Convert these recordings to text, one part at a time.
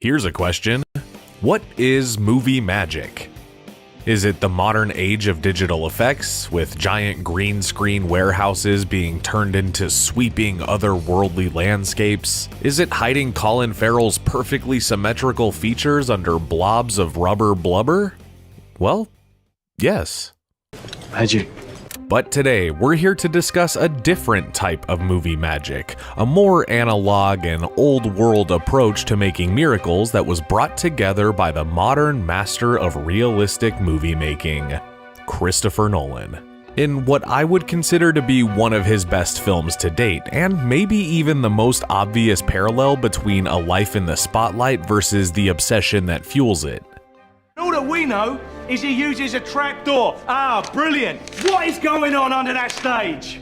Here's a question. What is movie magic? Is it the modern age of digital effects, with giant green screen warehouses being turned into sweeping otherworldly landscapes? Is it hiding Colin Farrell's perfectly symmetrical features under blobs of rubber blubber? Well, yes. Magic. But today, we're here to discuss a different type of movie magic, a more analog and old-world approach to making miracles that was brought together by the modern master of realistic movie making, Christopher Nolan. In what I would consider to be one of his best films to date, and maybe even the most obvious parallel between a life in the spotlight versus the obsession that fuels it. All that we know is he uses a trapdoor. Ah, brilliant. What is going on under that stage?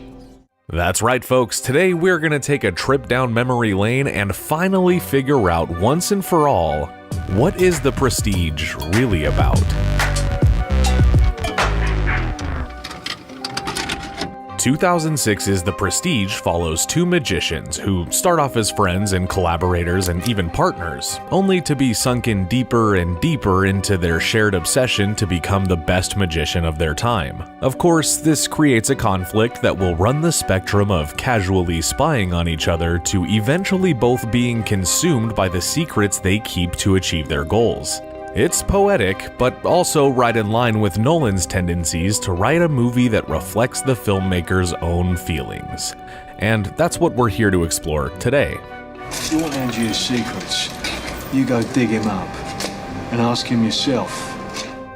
That's right, folks. Today we're going to take a trip down memory lane and finally figure out once and for all, what is The Prestige really about? 2006's The Prestige follows two magicians who start off as friends and collaborators and even partners, only to be sunken deeper and deeper into their shared obsession to become the best magician of their time. Of course, this creates a conflict that will run the spectrum of casually spying on each other to eventually both being consumed by the secrets they keep to achieve their goals. It's poetic, but also right in line with Nolan's tendencies to write a movie that reflects the filmmaker's own feelings. And that's what we're here to explore today. If you want Andrew's secrets, you go dig him up and ask him yourself.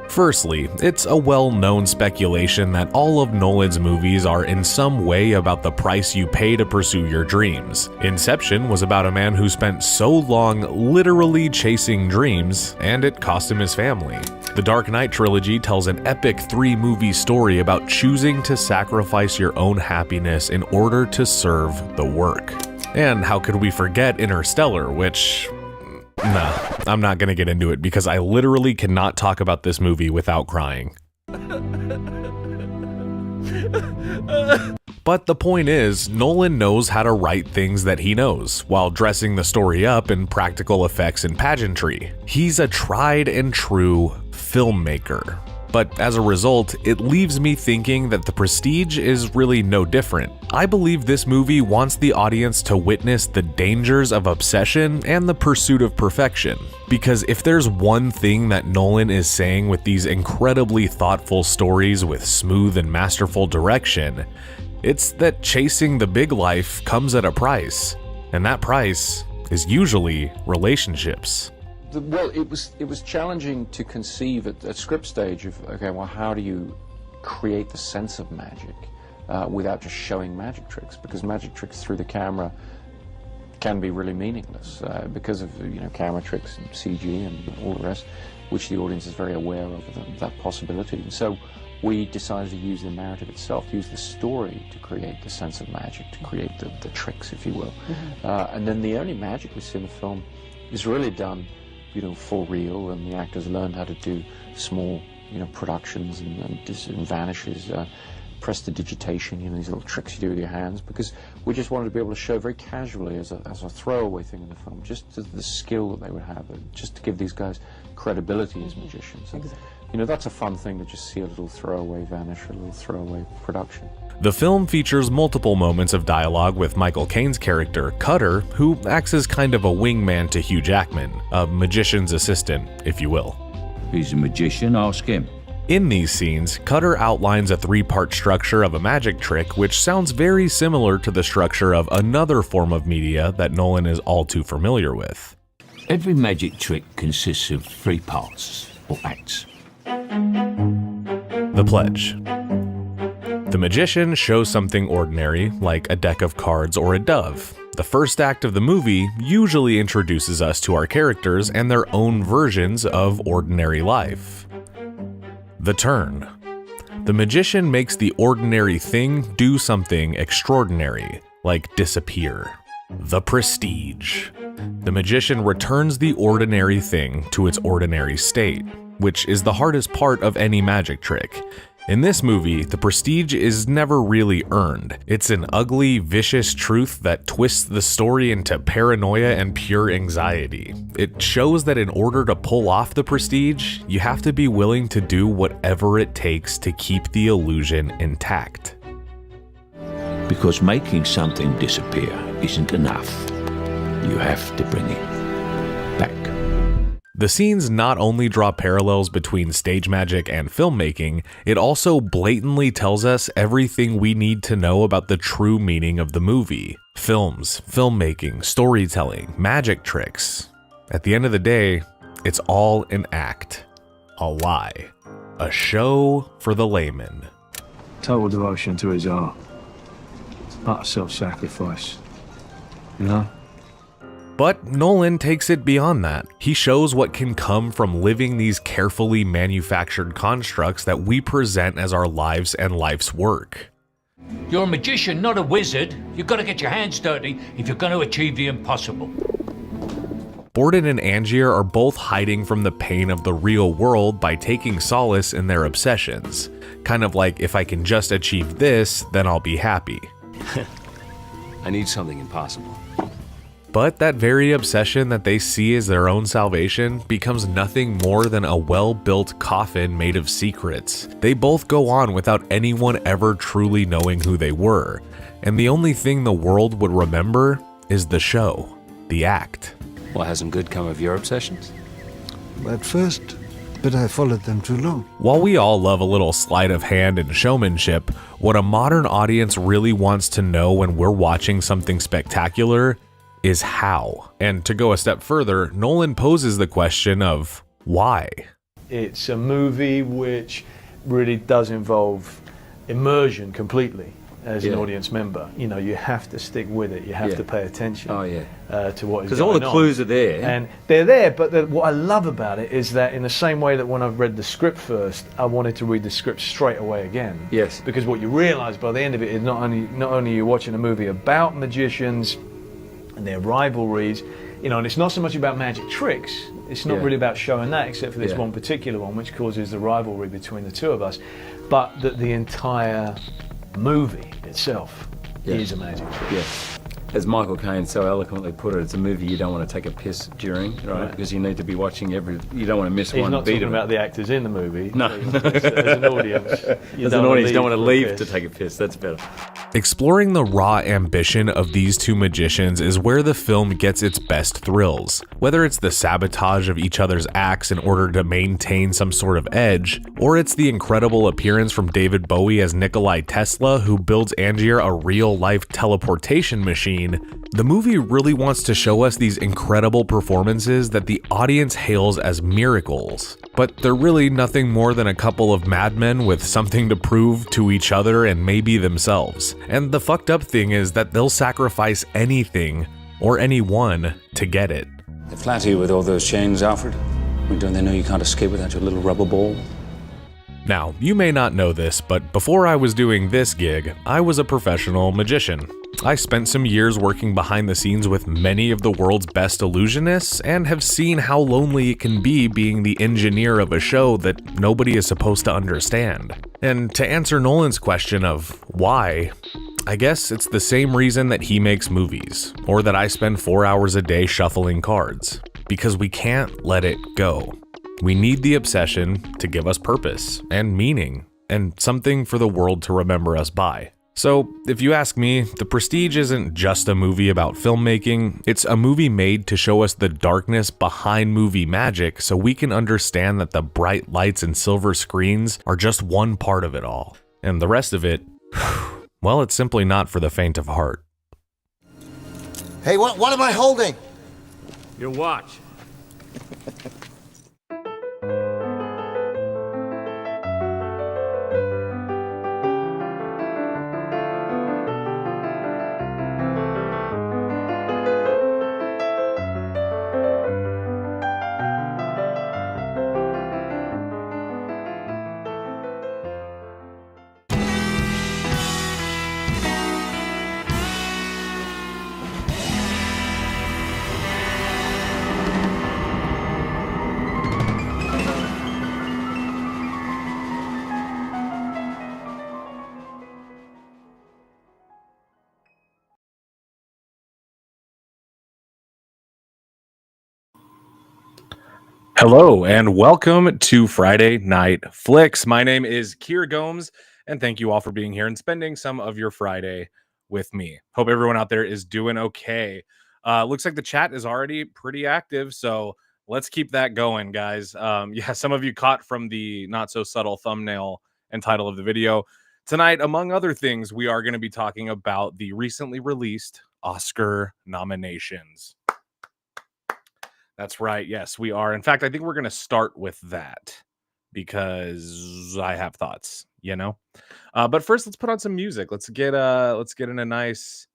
Firstly, it's a well-known speculation that all of Nolan's movies are in some way about the price you pay to pursue your dreams. Inception was about a man who spent so long literally chasing dreams, and it cost him his family. The Dark Knight trilogy tells an epic 3-movie story about choosing to sacrifice your own happiness in order to serve the work. And how could we forget Interstellar, which... Nah, I'm not gonna get into it because I literally cannot talk about this movie without crying. But the point is, Nolan knows how to write things that he knows, while dressing the story up in practical effects and pageantry. He's a tried and true filmmaker. But as a result, it leaves me thinking that The Prestige is really no different. I believe this movie wants the audience to witness the dangers of obsession and the pursuit of perfection. Because if there's one thing that Nolan is saying with these incredibly thoughtful stories with smooth and masterful direction, it's that chasing the big life comes at a price. And that price is usually relationships. Well, it was challenging to conceive at script stage of, okay, well, how do you create the sense of magic without just showing magic tricks? Because magic tricks through the camera can be really meaningless because of camera tricks and CG and all the rest, which the audience is very aware of that possibility. And so we decided to use the narrative itself, to use the story to create the sense of magic, to create the tricks, if you will. Mm-hmm. And then the only magic we see in the film is really done for real, and the actors learned how to do small, productions and vanishes, prestidigitation, these little tricks you do with your hands, because we just wanted to be able to show very casually as a throwaway thing in the film, just the skill that they would have, just to give these guys credibility as magicians. Exactly. That's a fun thing to just see a little throwaway vanish, a little throwaway production. The film features multiple moments of dialogue with Michael Caine's character, Cutter, who acts as kind of a wingman to Hugh Jackman, a magician's assistant, if you will. He's a magician, ask him. In these scenes, Cutter outlines a 3-part structure of a magic trick which sounds very similar to the structure of another form of media that Nolan is all too familiar with. Every magic trick consists of 3 parts, or acts. The pledge. The magician shows something ordinary, like a deck of cards or a dove. The first act of the movie usually introduces us to our characters and their own versions of ordinary life. The turn. The magician makes the ordinary thing do something extraordinary, like disappear. The prestige. The magician returns the ordinary thing to its ordinary state, which is the hardest part of any magic trick. In this movie, the prestige is never really earned. It's an ugly, vicious truth that twists the story into paranoia and pure anxiety. It shows that in order to pull off the prestige, you have to be willing to do whatever it takes to keep the illusion intact. Because making something disappear isn't enough. You have to bring it back. The scenes not only draw parallels between stage magic and filmmaking, it also blatantly tells us everything we need to know about the true meaning of the movie. Films, filmmaking, storytelling, magic tricks. At the end of the day, it's all an act. A lie. A show for the layman. Total devotion to his art. Utter self-sacrifice. You know? But Nolan takes it beyond that. He shows what can come from living these carefully manufactured constructs that we present as our lives and life's work. You're a magician, not a wizard. You've got to get your hands dirty if you're going to achieve the impossible. Borden and Angier are both hiding from the pain of the real world by taking solace in their obsessions. Kind of like, if I can just achieve this, then I'll be happy. I need something impossible. But that very obsession that they see as their own salvation becomes nothing more than a well-built coffin made of secrets. They both go on without anyone ever truly knowing who they were, and the only thing the world would remember is the show, the act. Well, hasn't good come of your obsessions? At first, but I followed them too long. While we all love a little sleight of hand and showmanship, what a modern audience really wants to know when we're watching something spectacular is how. And to go a step further, Nolan poses the question of why. It's a movie which really does involve immersion completely as an audience member. You know, you have to stick with it. You have to pay attention to what is going on. Because all the clues are there. And they're there, but what I love about it is that in the same way that when I've read the script first, I wanted to read the script straight away again. Yes. Because what you realise by the end of it is not only are you watching a movie about magicians and their rivalries, you know, and it's not so much about magic tricks. It's not really about showing that, except for this one particular one, which causes the rivalry between the two of us. But that the entire movie itself is a magic trick. Yeah. As Michael Caine so eloquently put it, it's a movie you don't want to take a piss during, right? Because you need to be watching you don't want to miss one beat of it. He's not talking about the actors in the movie. No. As an audience. You don't want to leave to take a piss. That's better. Exploring the raw ambition of these two magicians is where the film gets its best thrills. Whether it's the sabotage of each other's acts in order to maintain some sort of edge, or it's the incredible appearance from David Bowie as Nikolai Tesla, who builds Angier a real-life teleportation machine, the movie really wants to show us these incredible performances that the audience hails as miracles. But they're really nothing more than a couple of madmen with something to prove to each other and maybe themselves. And the fucked up thing is that they'll sacrifice anything or anyone to get it. They flatter you with all those chains, Alfred. Don't they know you can't escape without your little rubber ball? Now, you may not know this, but before I was doing this gig, I was a professional magician. I spent some years working behind the scenes with many of the world's best illusionists and have seen how lonely it can be being the engineer of a show that nobody is supposed to understand. And to answer Nolan's question of why, I guess it's the same reason that he makes movies, or that I spend 4 hours a day shuffling cards. Because we can't let it go. We need the obsession to give us purpose and meaning and something for the world to remember us by. So, if you ask me, The Prestige isn't just a movie about filmmaking, it's a movie made to show us the darkness behind movie magic so we can understand that the bright lights and silver screens are just one part of it all. And the rest of it, well, it's simply not for the faint of heart. Hey, what am I holding? Your watch. Hello and welcome to Friday Night Flicks. My name is Kier Gomes, and thank you all for being here and spending some of your Friday with me. Hope everyone out there is doing okay. Looks like the chat is already pretty active, so let's keep that going, guys. Yeah, some of you caught from the not so subtle thumbnail and title of the video. Tonight, among other things, we are going to be talking about the recently released Oscar nominations. That's right. Yes, we are. In fact, I think we're going to start with that because I have thoughts, you know. But first, let's put on some music. Let's get in a nice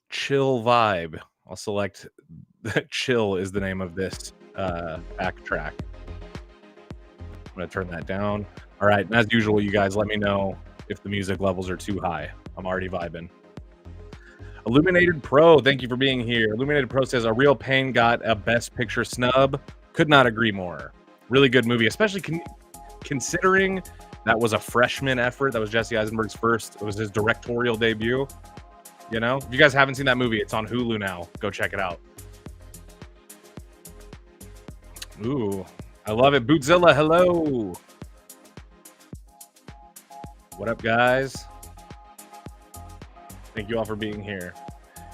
chill vibe. I'll select "Chill" is the name of this back track. I'm going to turn that down. All right. And as usual, you guys let me know if the music levels are too high. I'm already vibing. Illuminated Pro, thank you for being here. Illuminated Pro says, a real pain got a Best Picture snub. Could not agree more. Really good movie, especially considering that was a freshman effort. That was Jesse Eisenberg's first. It was his directorial debut. You know, if you guys haven't seen that movie, it's on Hulu now. Go check it out. Ooh, I love it. Bootzilla, hello. What up, guys? Thank you all for being here.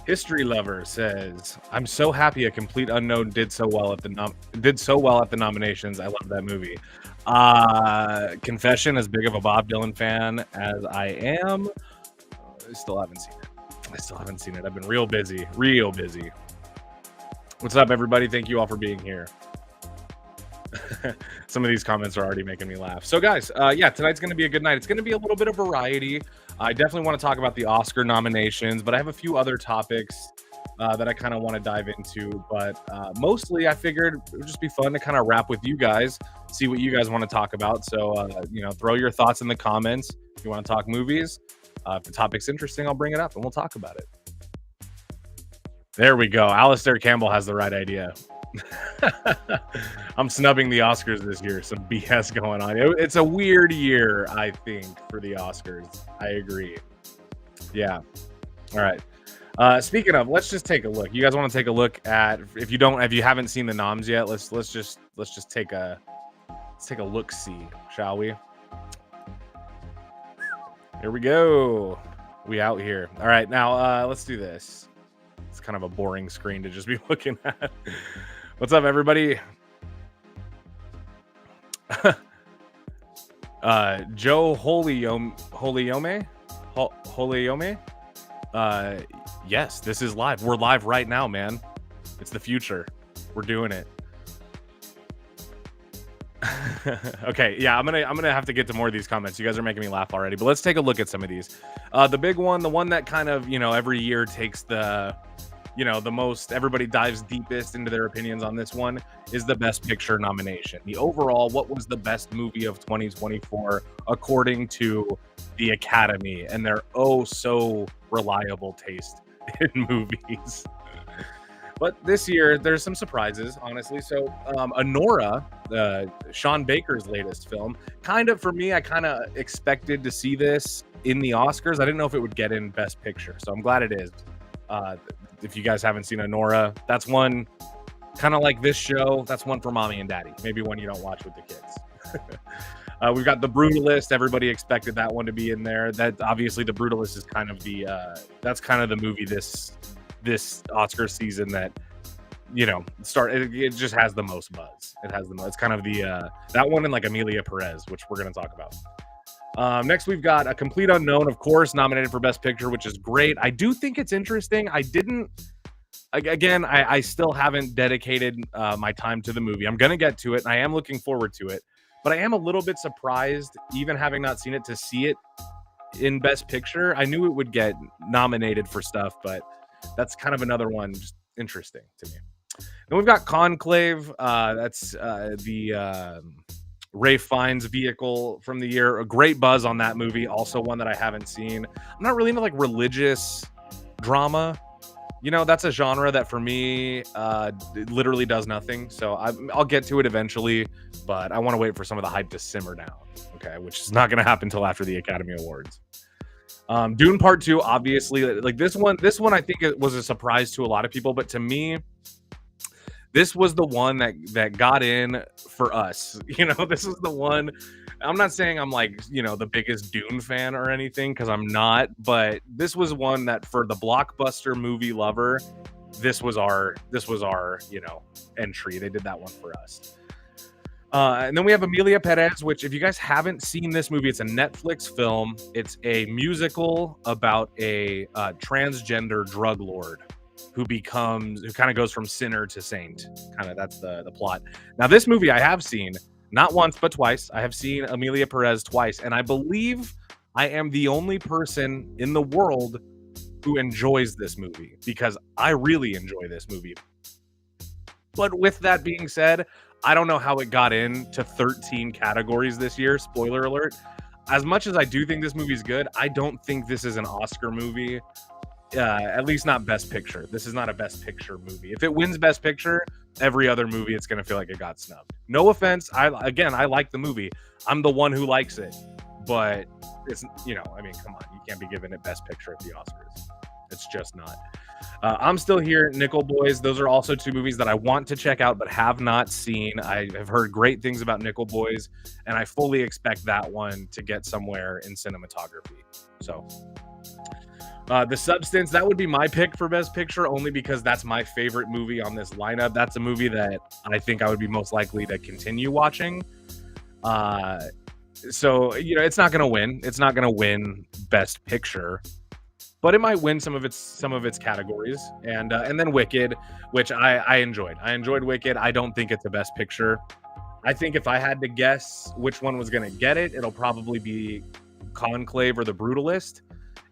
History Lover says, "I'm so happy A Complete Unknown did so well at the nominations. I love that movie." Confession, as big of a Bob Dylan fan as I am, I still haven't seen it. I've been real busy. What's up, everybody? Thank you all for being here. Some of these comments are already making me laugh. So, guys, yeah, tonight's going to be a good night. It's going to be a little bit of variety. I definitely want to talk about the Oscar nominations, but I have a few other topics that I kind of want to dive into. But mostly, I figured it would just be fun to kind of wrap with you guys, see what you guys want to talk about. So, you know, throw your thoughts in the comments. If you want to talk movies, if the topic's interesting, I'll bring it up and we'll talk about it. There we go. Alistair Campbell has the right idea. I'm snubbing the Oscars this year. Some BS going on. It's a weird year, I think, for the Oscars. I agree. Yeah. All right. Speaking of, let's just take a look. You guys want to take a look at if you haven't seen the noms yet, let's just take a look-see, shall we? Here we go. We out here. All right, now let's do this. It's kind of a boring screen to just be looking at. What's up, everybody? Joe Holiyome? Yes, this is live. We're live right now, man. It's the future. We're doing it. Okay, yeah, I'm gonna have to get to more of these comments. You guys are making me laugh already, but let's take a look at some of these. The big one, the one that kind of, you know, every year takes the most, everybody dives deepest into their opinions on this one, is the Best Picture nomination. The overall, what was the best movie of 2024 according to the Academy and their oh so reliable taste in movies. But this year, there's some surprises, honestly. So, Anora, Sean Baker's latest film, kind of, for me, I kind of expected to see this in the Oscars. I didn't know if it would get in Best Picture, so I'm glad it is. If you guys haven't seen Anora, that's one kind of like this show. That's one for mommy and daddy. Maybe one you don't watch with the kids. We've got The Brutalist. Everybody expected that one to be in there. That obviously The Brutalist is kind of that's kind of the movie this Oscar season that, you know, it just has the most buzz. It's kind of that one and like Amelia Perez, which we're going to talk about. Next, we've got A Complete Unknown, of course, nominated for Best Picture, which is great. I do think it's interesting. I still haven't dedicated my time to the movie. I'm going to get to it, and I am looking forward to it. But I am a little bit surprised, even having not seen it, to see it in Best Picture. I knew it would get nominated for stuff, but that's kind of another one just interesting to me. Then we've got Conclave. That's the Ralph Fiennes vehicle from the year. A great buzz on that movie. Also one that I haven't seen. I'm not really into like religious drama. You know, that's a genre that for me literally does nothing. So I'll get to it eventually, but I want to wait for some of the hype to simmer down. Okay, which is not going to happen until after the Academy Awards. Dune Part 2, obviously, like this one I think it was a surprise to a lot of people, but to me, this was the one that got in for us. This is the one. I'm not saying I'm like, the biggest Dune fan or anything, because I'm not, but this was one that for the blockbuster movie lover, this was our entry. They did that one for us. And then we have Emilia Perez, which if you guys haven't seen this movie, it's a Netflix film. It's a musical about a transgender drug lord who kind of goes from sinner to saint. Kind of that's the plot. Now, this movie I have seen not once, but twice. I have seen Emilia Perez twice, and I believe I am the only person in the world who enjoys this movie, because I really enjoy this movie. But with that being said, I don't know how it got into 13 categories this year. Spoiler alert. As much as I do think this movie is good, I don't think this is an Oscar movie. At least not Best Picture. This is not a Best Picture movie. If it wins Best Picture, every other movie, it's going to feel like it got snubbed. No offense. I like the movie. I'm the one who likes it. But it's, come on. You can't be giving it Best Picture at the Oscars. It's just not. I'm Still Here, Nickel Boys. Those are also two movies that I want to check out but have not seen. I have heard great things about Nickel Boys, and I fully expect that one to get somewhere in cinematography. So, The Substance, that would be my pick for Best Picture, only because that's my favorite movie on this lineup. That's a movie that I think I would be most likely to continue watching. So, it's not going to win. It's not going to win Best Picture, but it might win some of its categories. And then Wicked, which I enjoyed. I enjoyed Wicked. I don't think it's a Best Picture. I think if I had to guess which one was going to get it, it'll probably be Conclave or The Brutalist.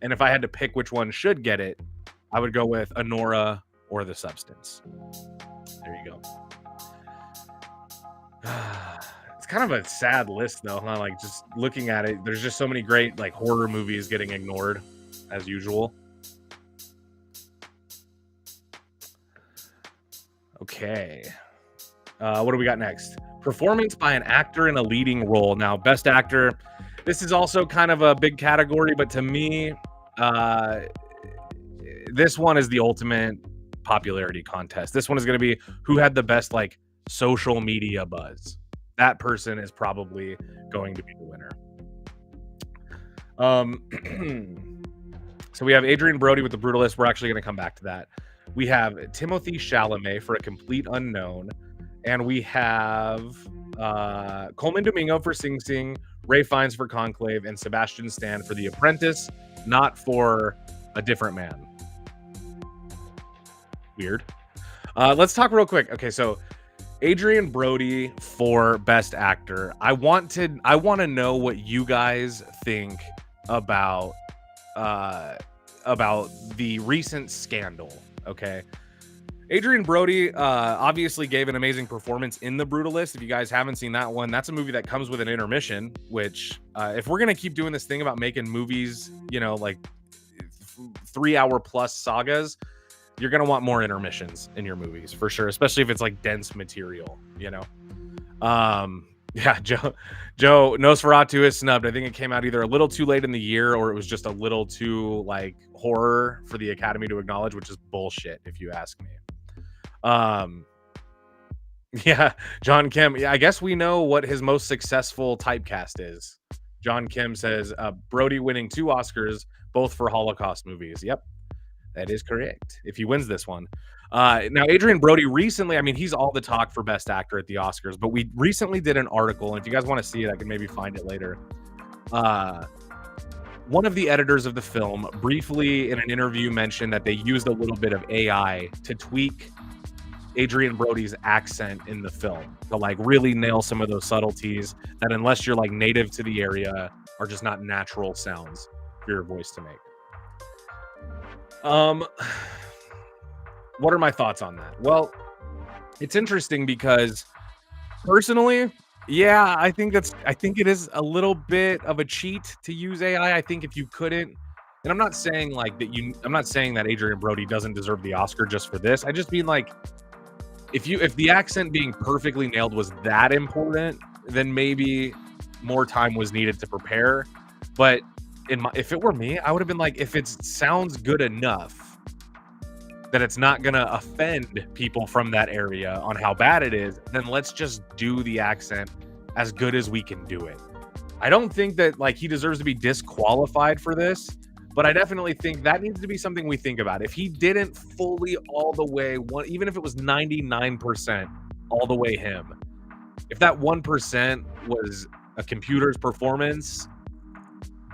And if I had to pick which one should get it, I would go with Anora or The Substance. There you go. It's kind of a sad list, though. Huh? Like, just looking at it, there's just so many great horror movies getting ignored, as usual. Okay. What do we got next? Performance by an actor in a leading role. Now, Best Actor. This is also kind of a big category, but to me, this one is the ultimate popularity contest. This one is going to be who had the best social media buzz. That person is probably going to be the winner. So we have Adrian Brody with The Brutalist. We're actually going to come back to that. We have Timothée Chalamet for A Complete Unknown. And we have Coleman Domingo for Sing Sing, Ray Fiennes for Conclave, and Sebastian Stan for The Apprentice, not for A Different Man. Weird. Let's talk real quick. Okay, so Adrian Brody for Best Actor. I want to know what you guys think about the recent scandal. Okay. Adrian Brody obviously gave an amazing performance in The Brutalist. If you guys haven't seen that one, that's a movie that comes with an intermission, which if we're going to keep doing this thing about making movies, 3-hour plus sagas, you're going to want more intermissions in your movies for sure, especially if it's dense material, Yeah, Joe Nosferatu is snubbed. I think it came out either a little too late in the year or it was just a little too horror for the Academy to acknowledge, which is bullshit if you ask me. Yeah, John Kim. Yeah, I guess we know what his most successful typecast is. John Kim says Brody winning 2 Oscars, both for Holocaust movies. Yep, that is correct. If he wins this one. Now, Adrian Brody recently, he's all the talk for Best Actor at the Oscars, but we recently did an article, and if you guys want to see it, I can maybe find it later. One of the editors of the film briefly in an interview mentioned that they used a little bit of AI to tweak Adrian Brody's accent in the film to really nail some of those subtleties that, unless you're native to the area, are just not natural sounds for your voice to make. What are my thoughts on that? Well, it's interesting because personally, yeah, I think it is a little bit of a cheat to use AI. I think if you couldn't, and I'm not saying I'm not saying that Adrian Brody doesn't deserve the Oscar just for this. I just mean if the accent being perfectly nailed was that important, then maybe more time was needed to prepare. But if it were me, I would have been if it sounds good enough, that it's not going to offend people from that area on how bad it is, then let's just do the accent as good as we can do it. I don't think that like he deserves to be disqualified for this, but I definitely think that needs to be something we think about. If he didn't fully all the way, even if it was 99% all the way him, if that 1% was a computer's performance,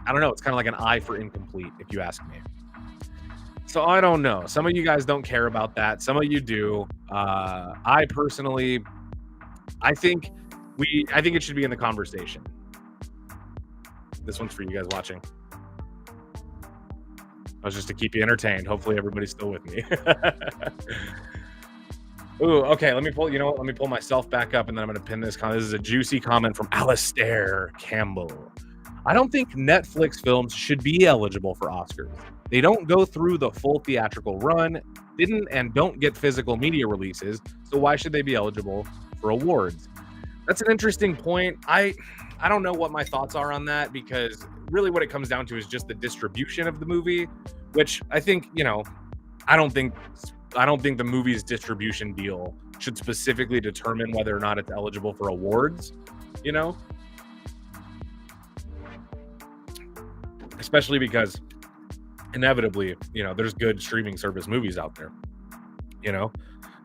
I don't know. It's kind of like an eye for incomplete, if you ask me. So I don't know. Some of you guys don't care about that. Some of you do. I personally, I think it should be in the conversation. This one's for you guys watching. That was just to keep you entertained. Hopefully everybody's still with me. Ooh, okay. Let me pull. You know what? Let me pull myself back up, and then I'm going to pin this comment. This is a juicy comment from Alistair Campbell. I don't think Netflix films should be eligible for Oscars. They don't go through the full theatrical run, didn't and don't get physical media releases, so why should they be eligible for awards? That's an interesting point. I don't know what my thoughts are on that, because really what it comes down to is just the distribution of the movie, which I think, you know, I don't think the movie's distribution deal should specifically determine whether or not it's eligible for awards, you know? Especially because inevitably, you know, there's good streaming service movies out there, you know?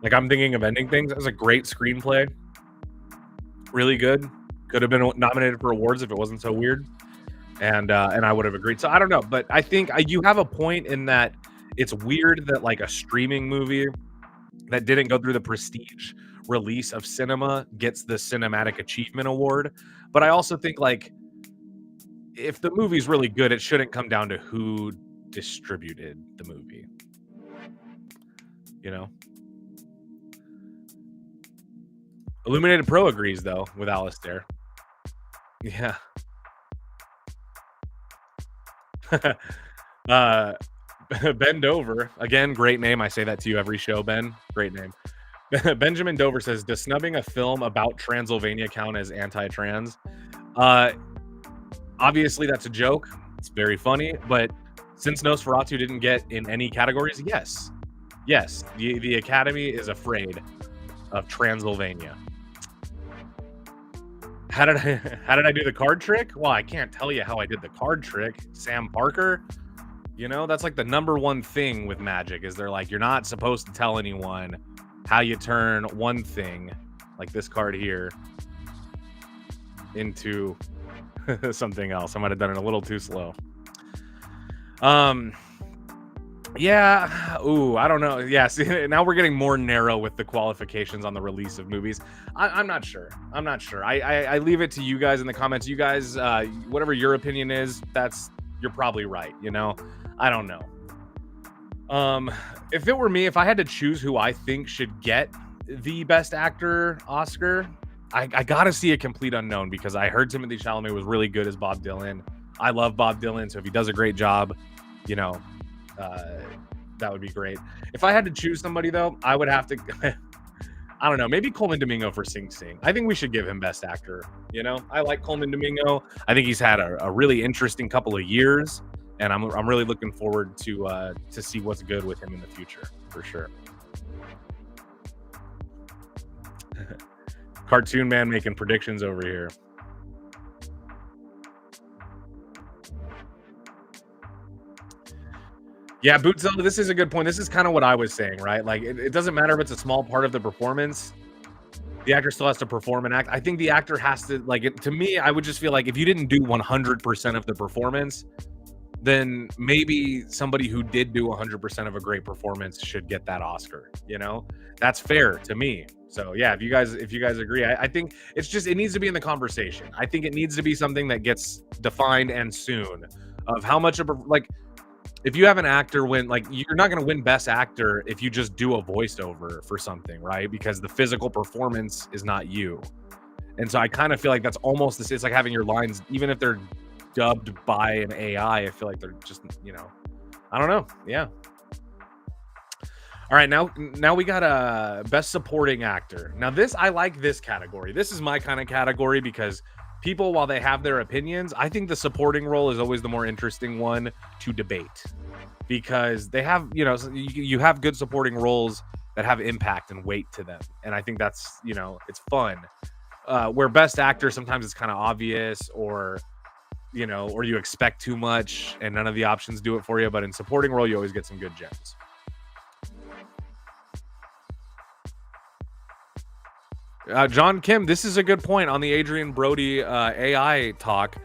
Like I'm thinking of Ending Things as a great screenplay. Really good. Could have been nominated for awards if it wasn't so weird. And I would have agreed. So I don't know, but I think you have a point in that it's weird that like a streaming movie that didn't go through the prestige release of cinema gets the Cinematic Achievement Award. But I also think like if the movie's really good, it shouldn't come down to who distributed the movie. You know? Illuminated Pro agrees though with Alistair. Yeah. Ben Dover, again, great name. I say that to you every show, Ben. Great name. Benjamin Dover says, does snubbing a film about Transylvania count as anti-trans? Obviously, that's a joke. It's very funny. But since Nosferatu didn't get in any categories, yes. Yes, the Academy is afraid of Transylvania. How did I do the card trick? Well, I can't tell you how I did the card trick. Sam Parker, you know, that's like the number one thing with magic is they're like, you're not supposed to tell anyone how you turn one thing, like this card here, into something else. I might have done it a little too slow. Yeah. Ooh, I don't know. Yeah. See, now we're getting more narrow with the qualifications on the release of movies. I'm not sure. I leave it to you guys in the comments. You guys, whatever your opinion is, you're probably right. You know, I don't know. If it were me, if I had to choose who I think should get the Best Actor Oscar, I gotta see A Complete Unknown because I heard Timothée Chalamet was really good as Bob Dylan. I love Bob Dylan, so if he does a great job, you know, that would be great. If I had to choose somebody though, I would have to I don't know, maybe Coleman Domingo for Sing Sing. I think we should give him Best Actor. You know, I like Coleman Domingo. I think he's had a really interesting couple of years, and I'm really looking forward to see what's good with him in the future for sure. Cartoon Man making predictions over here. Yeah, Bootzilla, this is a good point. This is kind of what I was saying, right? Like, it doesn't matter if it's a small part of the performance. The actor still has to perform and act. I think the actor has to, like, to me, I would just feel like if you didn't do 100% of the performance, then maybe somebody who did do 100% of a great performance should get that Oscar, you know? That's fair to me. So, yeah, if you guys agree, I think it's just, it needs to be in the conversation. I think it needs to be something that gets defined and soon of how much of a, like, if you have an actor win, like, you're not going to win Best Actor if you just do a voiceover for something, right? Because the physical performance is not you. And so I kind of feel like that's almost this. It's like having your lines, even if they're dubbed by an AI, I feel like they're just, you know, I don't know. Yeah. All right, now we got a Best Supporting Actor. Now I like this category. This is my kind of category because people, while they have their opinions, I think the supporting role is always the more interesting one to debate. because they have, you know, you have good supporting roles that have impact and weight to them. And I think that's, you know, it's fun. Where best actor, sometimes it's kind of obvious, or, you know, or you expect too much and none of the options do it for you. But in supporting role, you always get some good gems. John Kim, this is a good point on the Adrian Brody AI talk.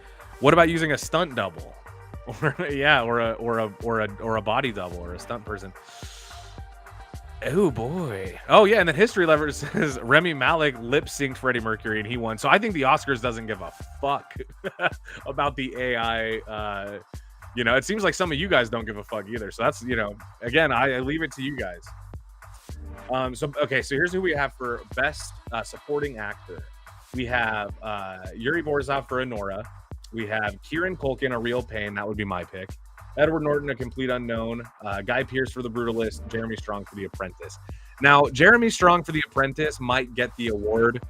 What about using a stunt double? Or a body double or a stunt person? Oh boy. Oh yeah, and then History Lover says Remy Malek lip synced Freddie Mercury and he won. So I think the Oscars doesn't give a fuck about the AI. You know, it seems like some of you guys don't give a fuck either. So that's, you know, again, I leave it to you guys. So here's who we have for best supporting actor. We have Yuri Borzov for Anora. We have Kieran Culkin, A Real Pain. That would be my pick. Edward Norton, A Complete Unknown. Guy Pearce for The Brutalist. Jeremy Strong for The Apprentice. Now, Jeremy Strong for The Apprentice might get the award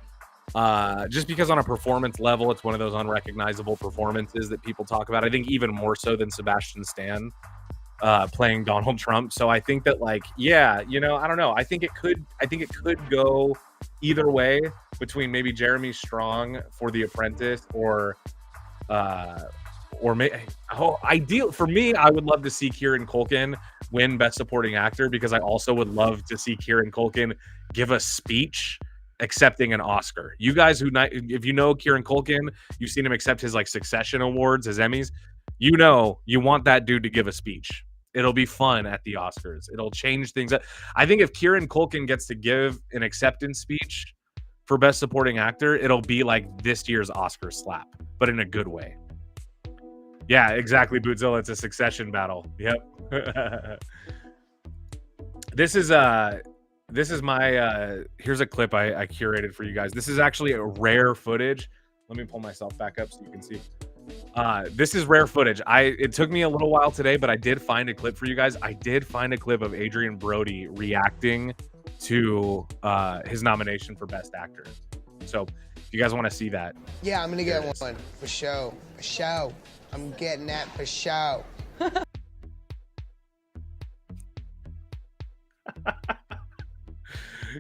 just because on a performance level, it's one of those unrecognizable performances that people talk about. I think even more so than Sebastian Stan playing Donald Trump. So I think that, like, yeah, you know, I don't know. I think it could go either way between maybe Jeremy Strong for The Apprentice or ideal for me, I would love to see Kieran Culkin win Best Supporting Actor, because I also would love to see Kieran Culkin give a speech accepting an Oscar. You guys if you know Kieran Culkin, you've seen him accept his like Succession Awards, his Emmys. You know, you want that dude to give a speech. It'll be fun at the Oscars. It'll change things. I think if Kieran Culkin gets to give an acceptance speech for Best Supporting Actor, it'll be like this year's Oscar slap, but in a good way. Yeah, exactly, Bootzilla. It's a succession battle. Yep. This is my here's a clip I curated for you guys. This is actually a rare footage. Let me pull myself back up so you can see. This is rare footage. It took me a little while today, but I did find a clip for you guys. I did find a clip of Adrian Brody reacting to his nomination for Best Actor. So if you guys want to see that. Yeah, I'm gonna get one for show. For show. I'm getting that for show.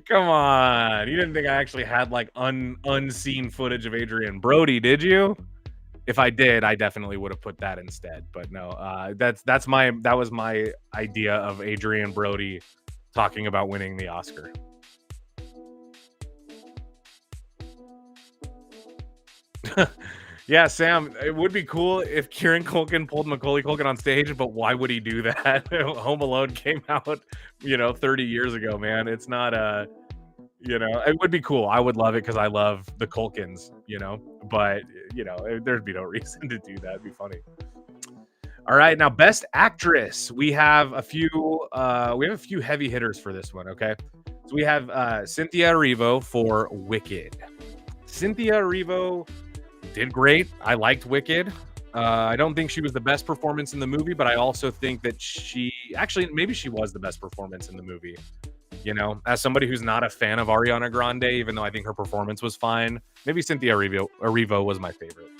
Come on. You didn't think I actually had like unseen footage of Adrian Brody, did you? If I did, I definitely would have put that instead. But no, that was my idea of Adrian Brody talking about winning the Oscar. Yeah, Sam, it would be cool if Kieran Culkin pulled Macaulay Culkin on stage, but why would he do that? Home Alone came out, 30 years ago, man. It's not it would be cool. I would love it because I love the Culkins, but there'd be no reason to do that. It'd be funny. All right, now Best Actress. We have a few heavy hitters for this one, okay? So we have Cynthia Erivo for Wicked. Cynthia Erivo did great. I liked Wicked. I don't think she was the best performance in the movie, but I also think that maybe she was the best performance in the movie. As somebody who's not a fan of Ariana Grande, even though I think her performance was fine, maybe Cynthia Erivo was my favorite.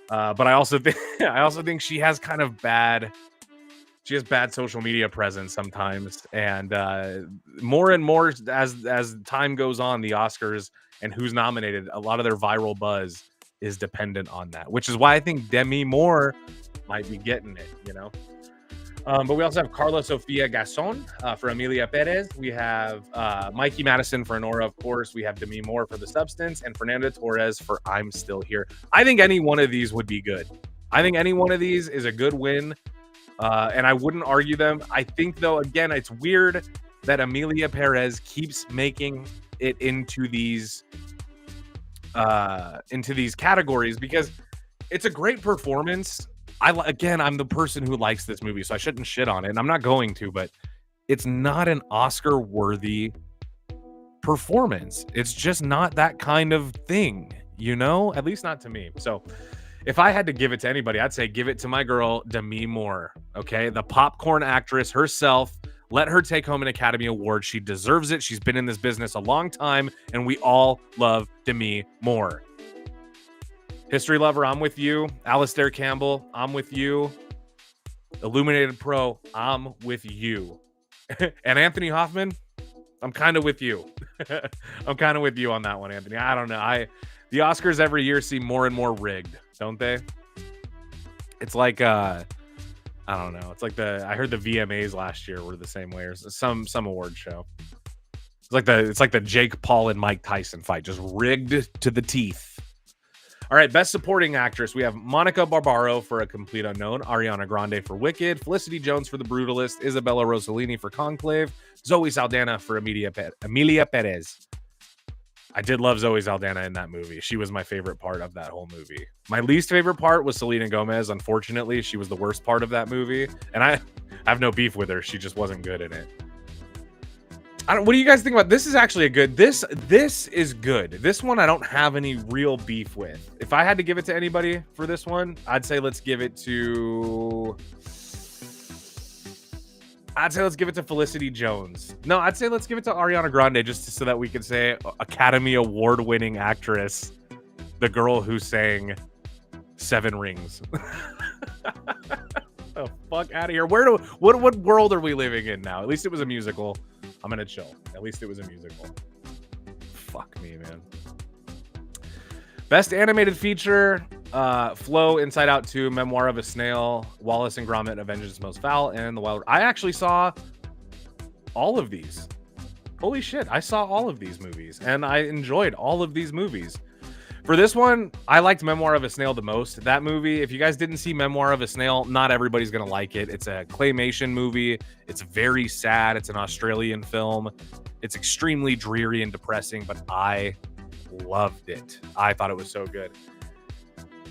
But I also think she has kind of bad social media presence sometimes, and more and more as time goes on, the Oscars and who's nominated, a lot of their viral buzz is dependent on that, which is why I think Demi Moore might be getting it, But we also have Carla Sofia Gasson for Emilia Perez. We have Mikey Madison for Anora, of course. We have Demi Moore for The Substance and Fernanda Torres for I'm Still Here. I think any one of these would be good. I think any one of these is a good win, and I wouldn't argue them. I think, though, again, it's weird that Emilia Perez keeps making it into these categories because it's a great performance. I'm the person who likes this movie, so I shouldn't shit on it, and I'm not going to, but it's not an Oscar-worthy performance. It's just not that kind of thing, at least not to me. So if I had to give it to anybody, I'd say give it to my girl, Demi Moore, okay? The popcorn actress herself. Let her take home an Academy Award. She deserves it. She's been in this business a long time, and we all love Demi Moore. History Lover, I'm with you. Alistair Campbell, I'm with you. Illuminated Pro, I'm with you. And Anthony Hoffman, I'm kind of with you. I'm kind of with you on that one, Anthony. I don't know. The Oscars every year seem more and more rigged, don't they? It's like I don't know. It's like I heard the VMAs last year were the same way, or some award show. It's like the Jake Paul and Mike Tyson fight, just rigged to the teeth. All right, Best Supporting Actress. We have Monica Barbaro for A Complete Unknown, Ariana Grande for Wicked, Felicity Jones for The Brutalist, Isabella Rossellini for Conclave, Zoe Saldana for Emilia Perez. I did love Zoe Saldana in that movie. She was my favorite part of that whole movie. My least favorite part was Selena Gomez. Unfortunately, she was the worst part of that movie, and I have no beef with her. She just wasn't good in it. What do you guys think about this? Is actually a good. This is good. This one I don't have any real beef with. If I had to give it to anybody for this one, I'd say let's give it to Felicity Jones. No, I'd say let's give it to Ariana Grande, just so that we can say Academy Award-winning actress, the girl who sang Seven Rings. The fuck out of here. What world are we living in now? At least it was a musical. I'm gonna chill. At least it was a musical. Fuck me, man. Best Animated Feature, Flow, Inside Out 2, Memoir of a Snail, Wallace and Gromit, A Vengeance Most Foul, and The Wild. I actually saw all of these. Holy shit, I saw all of these movies, and I enjoyed all of these movies. For this one, I liked Memoir of a Snail the most. That movie, if you guys didn't see Memoir of a Snail, not everybody's going to like it. It's a claymation movie. It's very sad. It's an Australian film. It's extremely dreary and depressing, but I loved it. I thought it was so good.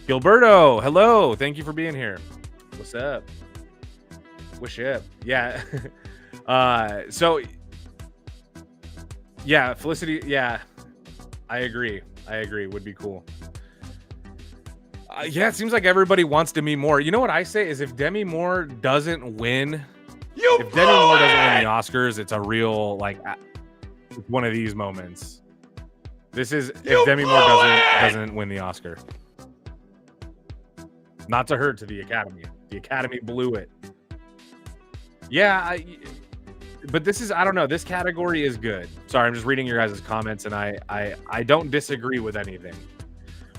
Gilberto, hello. Thank you for being here. What's up? What's up? Yeah. Yeah, Felicity. Yeah, I agree. Would be cool. Yeah, it seems like everybody wants Demi Moore. You know what I say is if Demi Moore doesn't win, if Demi Moore doesn't win the Oscars, it's a real, like, one of these moments. This is if Demi Moore doesn't win the Oscar. Not to her, to the Academy. The Academy blew it. Yeah, but this is, I don't know, this category is good. Sorry, I'm just reading your guys' comments, and I don't disagree with anything.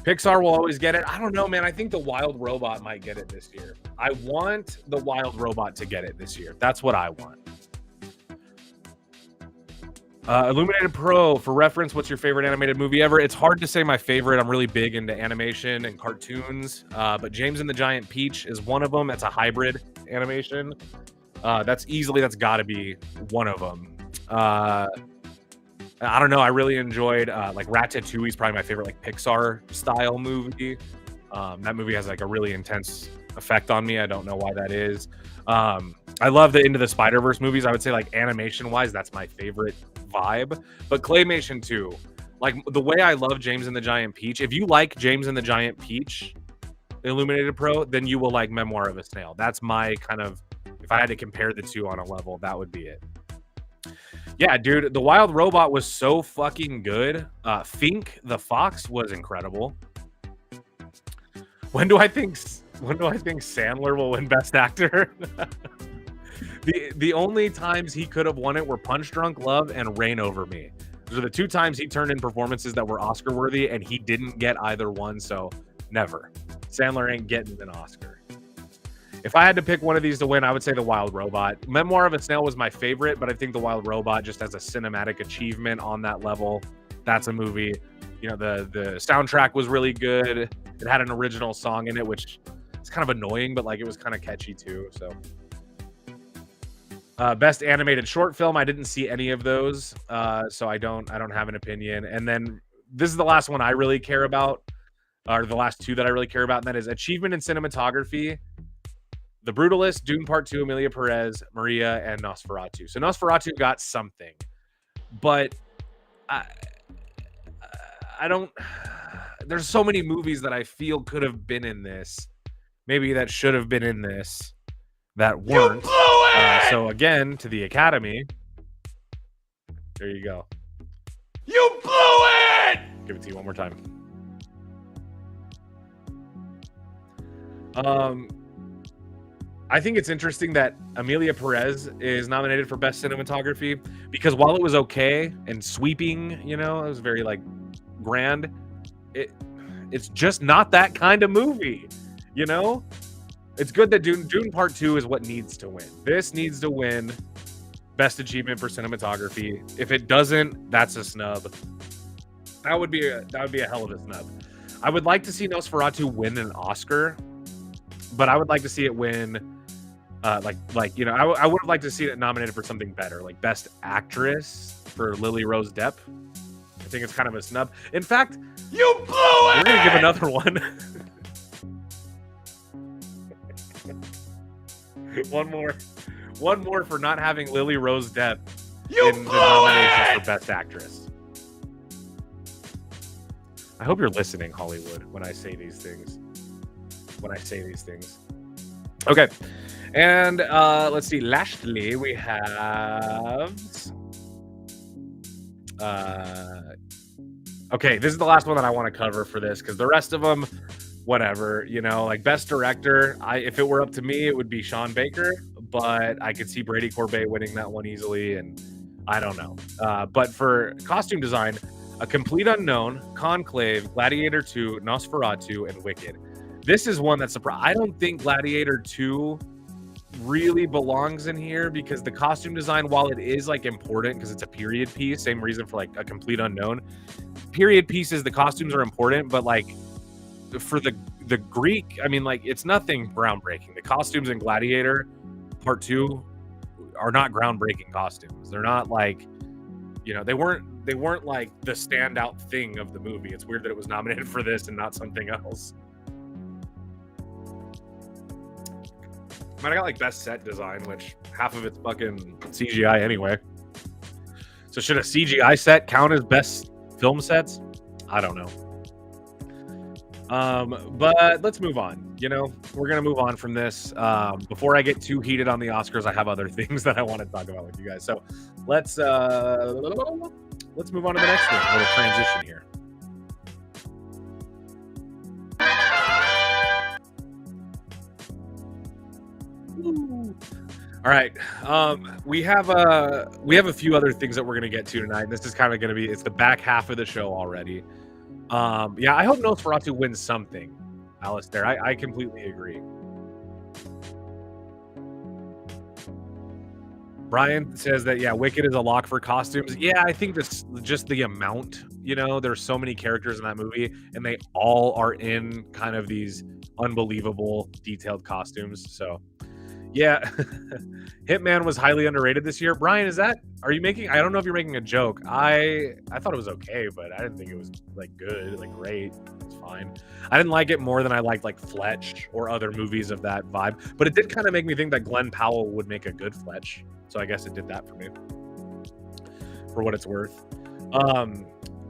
Pixar will always get it. I don't know, man. I think The Wild Robot might get it this year. I want The Wild Robot to get it this year. That's what I want. Illuminated Pro, for reference, what's your favorite animated movie ever? It's hard to say my favorite. I'm really big into animation and cartoons, but James and the Giant Peach is one of them. It's a hybrid animation. That's got to be one of them. I don't know. I really enjoyed like Ratatouille is probably my favorite like Pixar style movie. That movie has like a really intense effect on me. I don't know why that is. I love the Into the Spider-Verse movies. I would say like animation wise, that's my favorite vibe. But claymation too. Like the way I love James and the Giant Peach. If you like James and the Giant Peach, Illuminated Pro, then you will like Memoir of a Snail. That's my kind of, if I had to compare the two on a level, that would be it. Yeah, dude, The Wild Robot was so fucking good. Fink the Fox was incredible. When do I think Sandler will win Best Actor? The only times he could have won it were Punch Drunk Love and Reign Over Me. Those are the two times he turned in performances that were Oscar worthy, and he didn't get either one, so never. Sandler ain't getting an Oscar. If I had to pick one of these to win, I would say The Wild Robot. Memoir of a Snail was my favorite, but I think The Wild Robot, just as a cinematic achievement on that level, that's a movie. You know, the soundtrack was really good. It had an original song in it, which is kind of annoying, but like it was kind of catchy too. So, best animated short film, I didn't see any of those, so I don't have an opinion. And then this is the last one I really care about, or the last two that I really care about, and that is achievement in cinematography. The Brutalist, Dune Part 2, Emilia Perez, Maria, and Nosferatu. So Nosferatu got something, but I don't. There's so many movies that I feel could have been in this, maybe that should have been in this, that weren't. So again, to the Academy. There you go. You blew it! Give it to you one more time. I think it's interesting that Emilia Perez is nominated for Best Cinematography because while it was okay and sweeping, you know, it was very like grand. It's just not that kind of movie, you know. It's good that Dune Part 2 is what needs to win. This needs to win Best Achievement for Cinematography. If it doesn't, that's a snub. That would be a hell of a snub. I would like to see Nosferatu win an Oscar, but I would like to see it win. You know, I would have liked to see it nominated for something better, like Best Actress for Lily Rose Depp. I think it's kind of a snub. In fact, you blew it! We're gonna give another one. One more for not having Lily Rose Depp in the nomination for Best Actress. I hope you're listening, Hollywood, when I say these things. Okay. And let's see. Lastly, we have. Okay, this is the last one that I want to cover for this because the rest of them, whatever. You know, like Best Director. If it were up to me, it would be Sean Baker, but I could see Brady Corbet winning that one easily, and I don't know. But for costume design, A Complete Unknown, Conclave, Gladiator 2, Nosferatu, and Wicked. This is one that's surprised. I don't think Gladiator 2 really belongs in here because the costume design, while it is like important because it's a period piece, same reason for like A Complete Unknown. Period pieces, the costumes are important, but like for the Greek, I mean, like it's nothing groundbreaking. The costumes in Gladiator Part 2 are not groundbreaking costumes. They're not like, you know, they weren't like the standout thing of the movie. It's weird that it was nominated for this and not something else. Might have got like Best Set Design, which half of it's fucking CGI anyway. So should a CGI set count as best film sets? I don't know. But let's move on. You know, we're gonna move on from this. Before I get too heated on the Oscars, I have other things that I want to talk about with you guys. So let's move on to the next one. A little transition here. All right. We have a few other things that we're gonna get to tonight. This is kind of gonna be it's the back half of the show already. Yeah, I hope Nosferatu wins something, Alistair. I completely agree. Brian says that, yeah, Wicked is a lock for costumes. Yeah, I think this just the amount, you know, there's so many characters in that movie and they all are in kind of these unbelievable detailed costumes. So yeah, Hitman was highly underrated this year. Brian, I don't know if you're making a joke. I thought it was okay, but I didn't think it was like good, like great. It's fine. I didn't like it more than I liked like Fletch or other movies of that vibe, but it did kind of make me think that Glenn Powell would make a good Fletch. So I guess it did that for me, for what it's worth.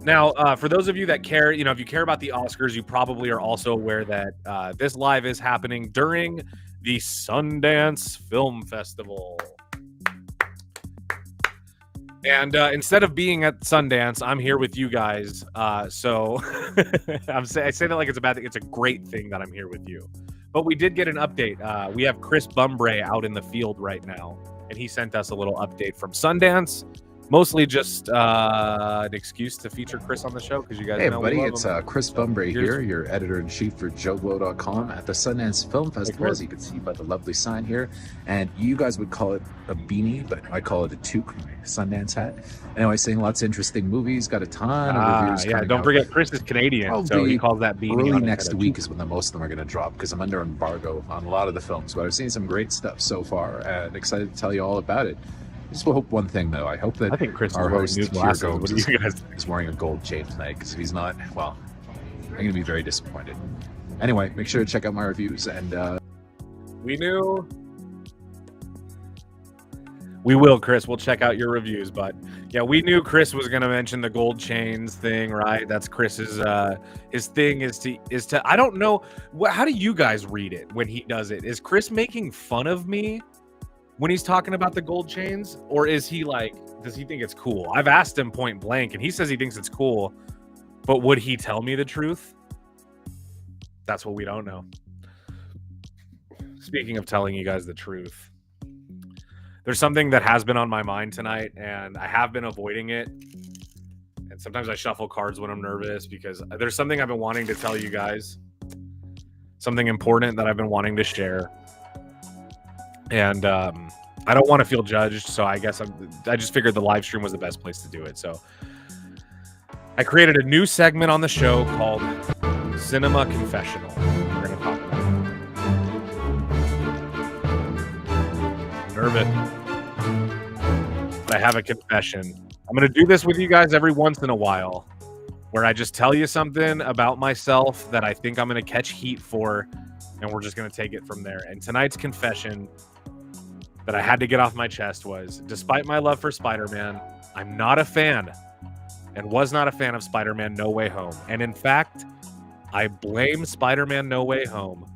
Now, for those of you that care, you know, if you care about the Oscars, you probably are also aware that this live is happening during the Sundance Film Festival. And instead of being at Sundance, I'm here with you guys. So I say that like it's a bad thing. It's a great thing that I'm here with you. But we did get an update. We have Chris Bumbray out in the field right now, and he sent us a little update from Sundance. Mostly just an excuse to feature Chris on the show because you guys Hey know everybody, we love it's him. Chris So, Bumbray here's- here, your editor-in-chief for JoeGlow.com at the Sundance Film Festival, as you can see by the lovely sign here. And you guys would call it a beanie, but I call it a toque, my Sundance hat. Anyway, seeing lots of interesting movies, got a ton of reviews yeah, coming don't out. forget Chris is Canadian, so Probably he calls that beanie on early his next head. week is when most of them are going to drop because I'm under embargo on a lot of the films, but I've seen some great stuff so far and excited to tell you all about it. I just hope one thing though. I hope that I think Chris our is wearing host new Kier glasses. Gomes What do you guys think? is wearing a gold chain tonight because if he's not, well, I'm going to be very disappointed. Anyway, make sure to check out my reviews and We will, Chris. We'll check out your reviews, but yeah, we knew Chris was going to mention the gold chains thing, right? That's Chris's his thing is to I don't know how do you guys read it when he does it? Is Chris making fun of me when he's talking about the gold chains, or is he like, does he think it's cool? I've asked him point blank and he says he thinks it's cool, but would he tell me the truth? That's what we don't know. Speaking of telling you guys the truth, there's something that has been on my mind tonight, and I have been avoiding it. And sometimes I shuffle cards when I'm nervous because there's something I've been wanting to tell you guys. Something important that I've been wanting to share. And I don't want to feel judged, so I guess I just figured the live stream was the best place to do it. So I created a new segment on the show called Cinema Confessional. We're going to talk about it. Nervous. But I have a confession. I'm going to do this with you guys every once in a while, where I just tell you something about myself that I think I'm going to catch heat for, and we're just going to take it from there. And tonight's confession that I had to get off my chest was, despite my love for Spider-Man, I'm not a fan and was not a fan of Spider-Man No Way Home. And in fact, I blame Spider-Man No Way Home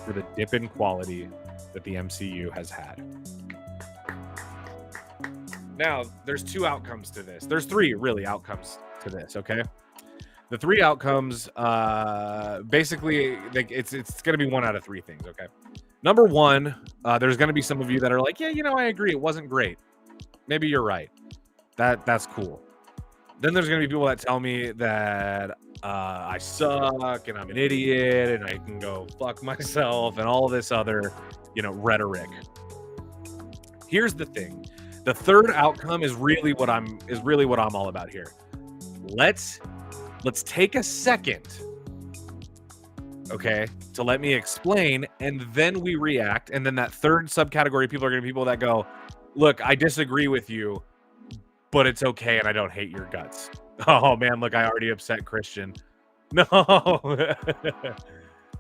for the dip in quality that the MCU has had. Now, there's two outcomes to this. There's three, really, outcomes to this, okay? The three outcomes, basically, it's going to be one out of three things, okay? Number one, there's going to be some of you that are like, yeah, I agree. It wasn't great. Maybe you're right. That's cool. Then there's going to be people that tell me that I suck and I'm an idiot and I can go fuck myself and all this other, rhetoric. Here's the thing. The third outcome is really what I'm all about here. Let's take a second, okay, to let me explain, and then we react. And then that third subcategory of people are going to be people that go, look, I disagree with you, but it's okay, and I don't hate your guts. Oh, man, look, I already upset Christian. No.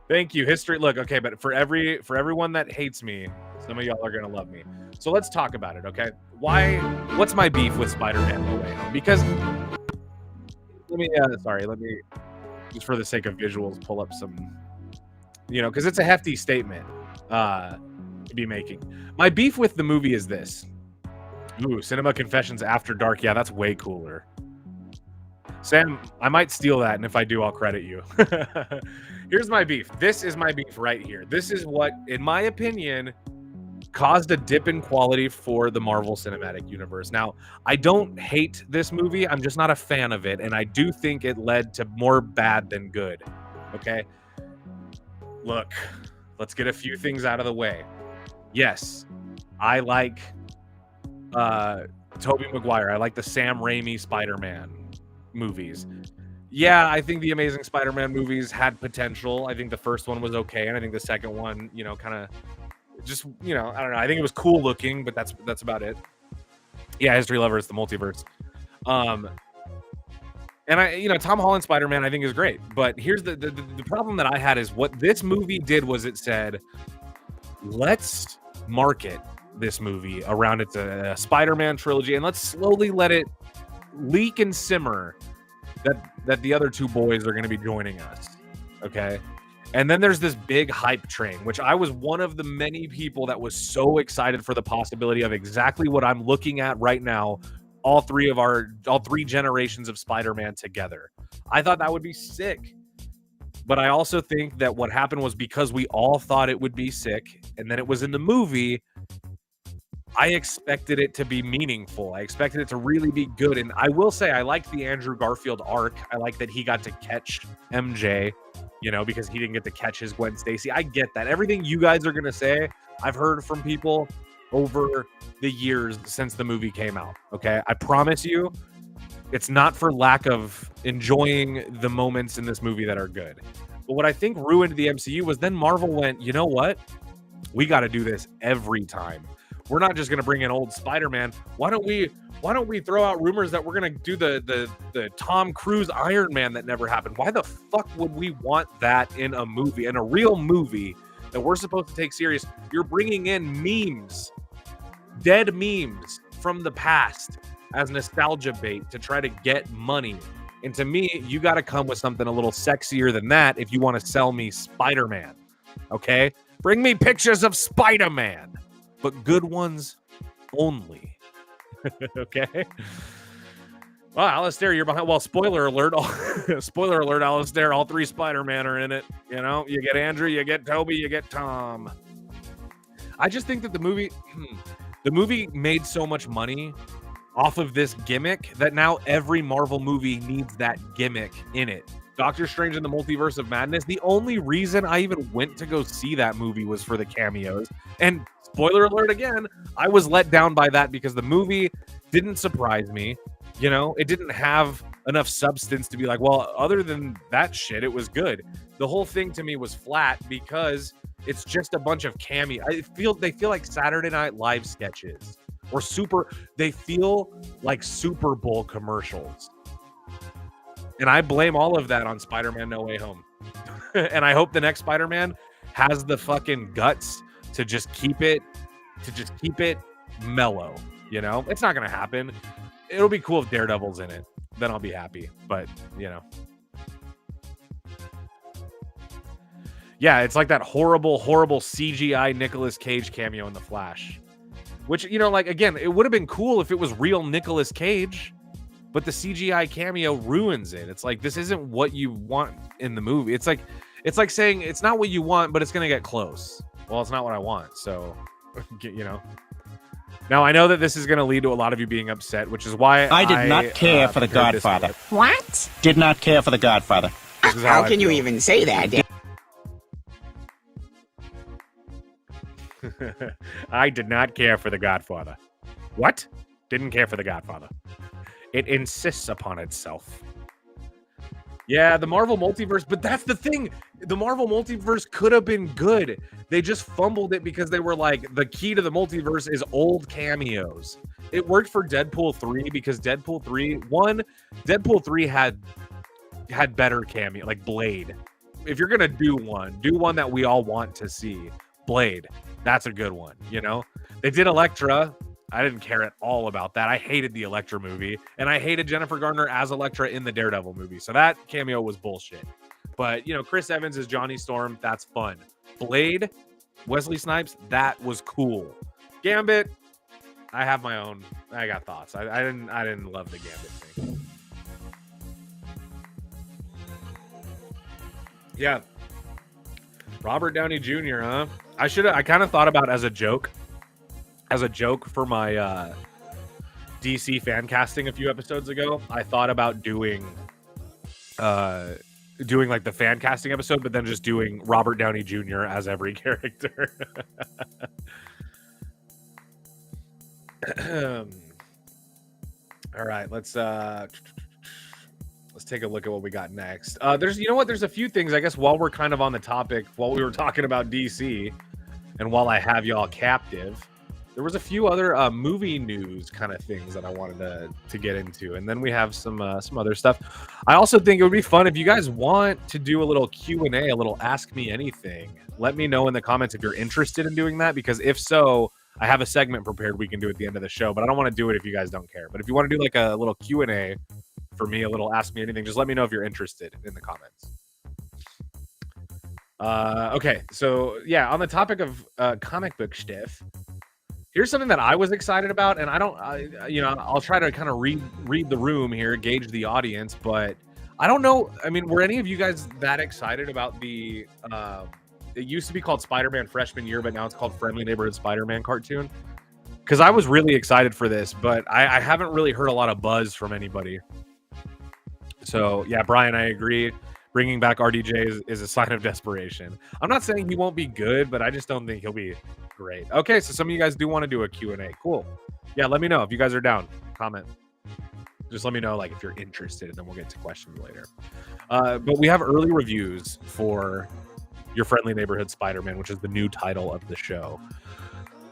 Thank you. History. Look, okay, but for everyone that hates me, some of y'all are going to love me. So let's talk about it, okay? What's my beef with Spider-Man No Way Home? Because let me, just for the sake of visuals, pull up some, because it's a hefty statement to be making. My beef with the movie is this. Ooh, Cinema Confessions After Dark. Yeah, that's way cooler. Sam, I might steal that, and if I do, I'll credit you. Here's my beef. This is my beef right here. This is what, in my opinion, caused a dip in quality for the Marvel Cinematic Universe. Now, I don't hate this movie. I'm just not a fan of it, and I do think it led to more bad than good. Okay? Look, let's get a few things out of the way. Yes, I like Tobey Maguire. I like the Sam Raimi Spider-Man movies. Yeah, I think the Amazing Spider-Man movies had potential. I think the first one was okay, and I think the second one, kind of just, I don't know. I think it was cool looking, but that's about it. Yeah, History Lovers, the multiverse. And Tom Holland Spider-Man I think is great. But here's the problem that I had is what this movie did was it said, let's market this movie around its Spider-Man trilogy, and let's slowly let it leak and simmer that the other two boys are going to be joining us. Okay. And then there's this big hype train, which I was one of the many people that was so excited for the possibility of exactly what I'm looking at right now. All three generations of Spider-Man together. I thought that would be sick. But I also think that what happened was because we all thought it would be sick, and then it was in the movie, I expected it to be meaningful. I expected it to really be good. And I will say, I liked the Andrew Garfield arc. I like that he got to catch MJ, because he didn't get to catch his Gwen Stacy. I get that. Everything you guys are going to say, I've heard from people over the years since the movie came out. Okay. I promise you, it's not for lack of enjoying the moments in this movie that are good. But what I think ruined the MCU was then Marvel went, you know what? We got to do this every time. We're not just going to bring in old Spider-Man. Why don't we throw out rumors that we're going to do the Tom Cruise Iron Man that never happened? Why the fuck would we want that in a movie, in a real movie that we're supposed to take serious? You're bringing in memes, dead memes from the past as nostalgia bait to try to get money. And to me, you got to come with something a little sexier than that if you want to sell me Spider-Man. Okay? Bring me pictures of Spider-Man. But good ones only. Okay? Well, Alistair, you're behind. Well, spoiler alert. Spoiler alert, Alistair. All three Spider-Man are in it. You get Andrew, you get Toby, you get Tom. I just think that the movie made so much money off of this gimmick that now every Marvel movie needs that gimmick in it. Doctor Strange in the Multiverse of Madness, the only reason I even went to go see that movie was for the cameos. And spoiler alert again, I was let down by that because the movie didn't surprise me. You know, it didn't have enough substance to be like, well, other than that shit, it was good. The whole thing to me was flat because it's just a bunch of cameo. They feel like Saturday Night Live sketches or they feel like Super Bowl commercials. And I blame all of that on Spider-Man No Way Home. And I hope the next Spider-Man has the fucking guts to just keep it mellow, you know? It's not going to happen. It'll be cool if Daredevil's in it. Then I'll be happy. But, you know. Yeah, it's like that horrible CGI Nicolas Cage cameo in The Flash. Which, you know, like, again, it would have been cool if it was real Nicolas Cage, but the CGI cameo ruins it. It's like, this isn't what you want in the movie. It's like saying it's not what you want, but it's going to get close. Well, it's not what I want, so, you know. Now, I know that this is going to lead to a lot of you being upset, which is why I did not care for The Godfather. What? Did not care for The Godfather. How can you even say that? I did not care for The Godfather. What? Didn't care for The Godfather. It insists upon itself. Yeah, the Marvel Multiverse, but that's the thing. The Marvel Multiverse could have been good. They just fumbled it because they were like, the key to the multiverse is old cameos. It worked for Deadpool 3 because Deadpool 3 had better cameo, like Blade. If you're going to do one that we all want to see. Blade. That's a good one, you know? They did Elektra. I didn't care at all about that. I hated the Elektra movie, and I hated Jennifer Garner as Elektra in the Daredevil movie. So that cameo was bullshit. But, you know, Chris Evans as Johnny Storm, that's fun. Blade, Wesley Snipes, that was cool. Gambit, I have my own. I got thoughts. I didn't love the Gambit thing. Yeah. Robert Downey Jr., huh? I kind of thought about as a joke for my DC fan casting a few episodes ago. I thought about doing like the fan casting episode, but then just doing Robert Downey Jr. as every character. All right, let's take a look at what we got next. There's a few things, I guess, while we're kind of on the topic, while we were talking about DC, and while I have y'all captive, there was a few other movie news kind of things that I wanted to get into, and then we have some other stuff. I also think it would be fun if you guys want to do a little Q&A, a little Ask Me Anything. Let me know in the comments if you're interested in doing that, because if so, I have a segment prepared we can do at the end of the show, but I don't want to do it if you guys don't care. But if you want to do like a little Q&A for me, a little Ask Me Anything, just let me know if you're interested in the comments. Okay, so yeah, on the topic of comic book stuff, here's something that I was excited about, and I'll try to kind of read the room here, gauge the audience, but I don't know. I mean, were any of you guys that excited about the? It used to be called Spider-Man Freshman Year, but now it's called Friendly Neighborhood Spider-Man cartoon. Because I was really excited for this, but I haven't really heard a lot of buzz from anybody. So yeah, Brian, I agree. Bringing back RDJ is a sign of desperation. I'm not saying he won't be good, but I just don't think he'll be great. Okay, so some of you guys do want to do a Q&A. Cool. Yeah, let me know if you guys are down. Comment. Just let me know, like, if you're interested, and then we'll get to questions later. But we have early reviews for Your Friendly Neighborhood Spider-Man, which is the new title of the show.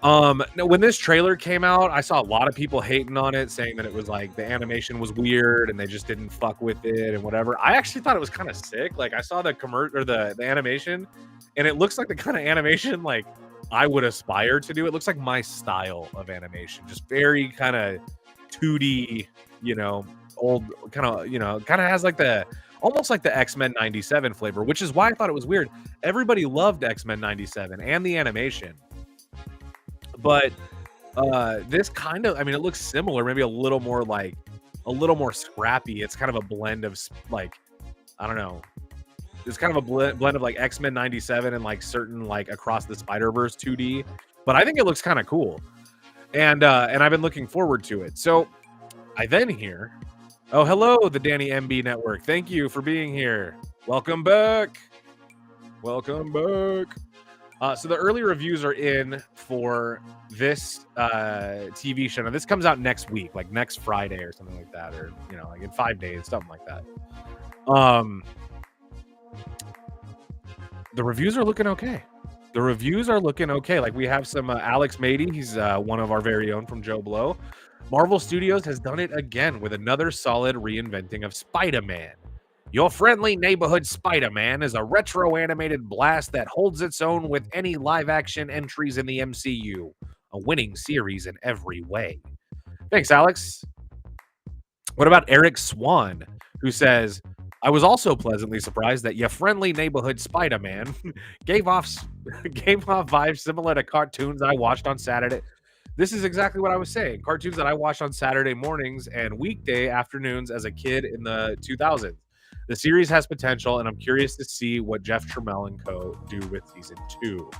When this trailer came out, I saw a lot of people hating on it, saying that it was like the animation was weird and they just didn't fuck with it and whatever. I actually thought it was kind of sick. Like, I saw the animation, and it looks like the kind of animation like I would aspire to do. It looks like my style of animation, just very kind of 2D, you know, old kind of has like almost like the X-Men 97 flavor, which is why I thought it was weird. Everybody loved X-Men 97 and the animation. But this kind of, I mean, it looks similar, maybe a little more scrappy. It's kind of a blend of like, I don't know. It's kind of a blend of like X-Men 97 and like certain like Across the Spider-Verse 2D. but I think it looks kind of cool, and I've been looking forward to it. So I then hear, oh, hello, the Danny MB Network. Thank you for being here. Welcome back. Welcome back. So the early reviews are in for this TV show. Now, this comes out next week, like next Friday or something like that, or like in 5 days, something like that. The reviews are looking okay. Like, we have some Alex Mady. He's one of our very own from Joe Blow. Marvel Studios has done it again with another solid reinventing of Spider-Man. Your friendly neighborhood Spider-Man is a retro animated blast that holds its own with any live-action entries in the MCU. A winning series in every way. Thanks, Alex. What about Eric Swan, who says, I was also pleasantly surprised that your friendly neighborhood Spider-Man gave off vibes similar to cartoons I watched on Saturday. This is exactly what I was saying. Cartoons that I watched on Saturday mornings and weekday afternoons as a kid in the 2000s. The series has potential, and I'm curious to see what Jeff Trammell and co. do with season 2.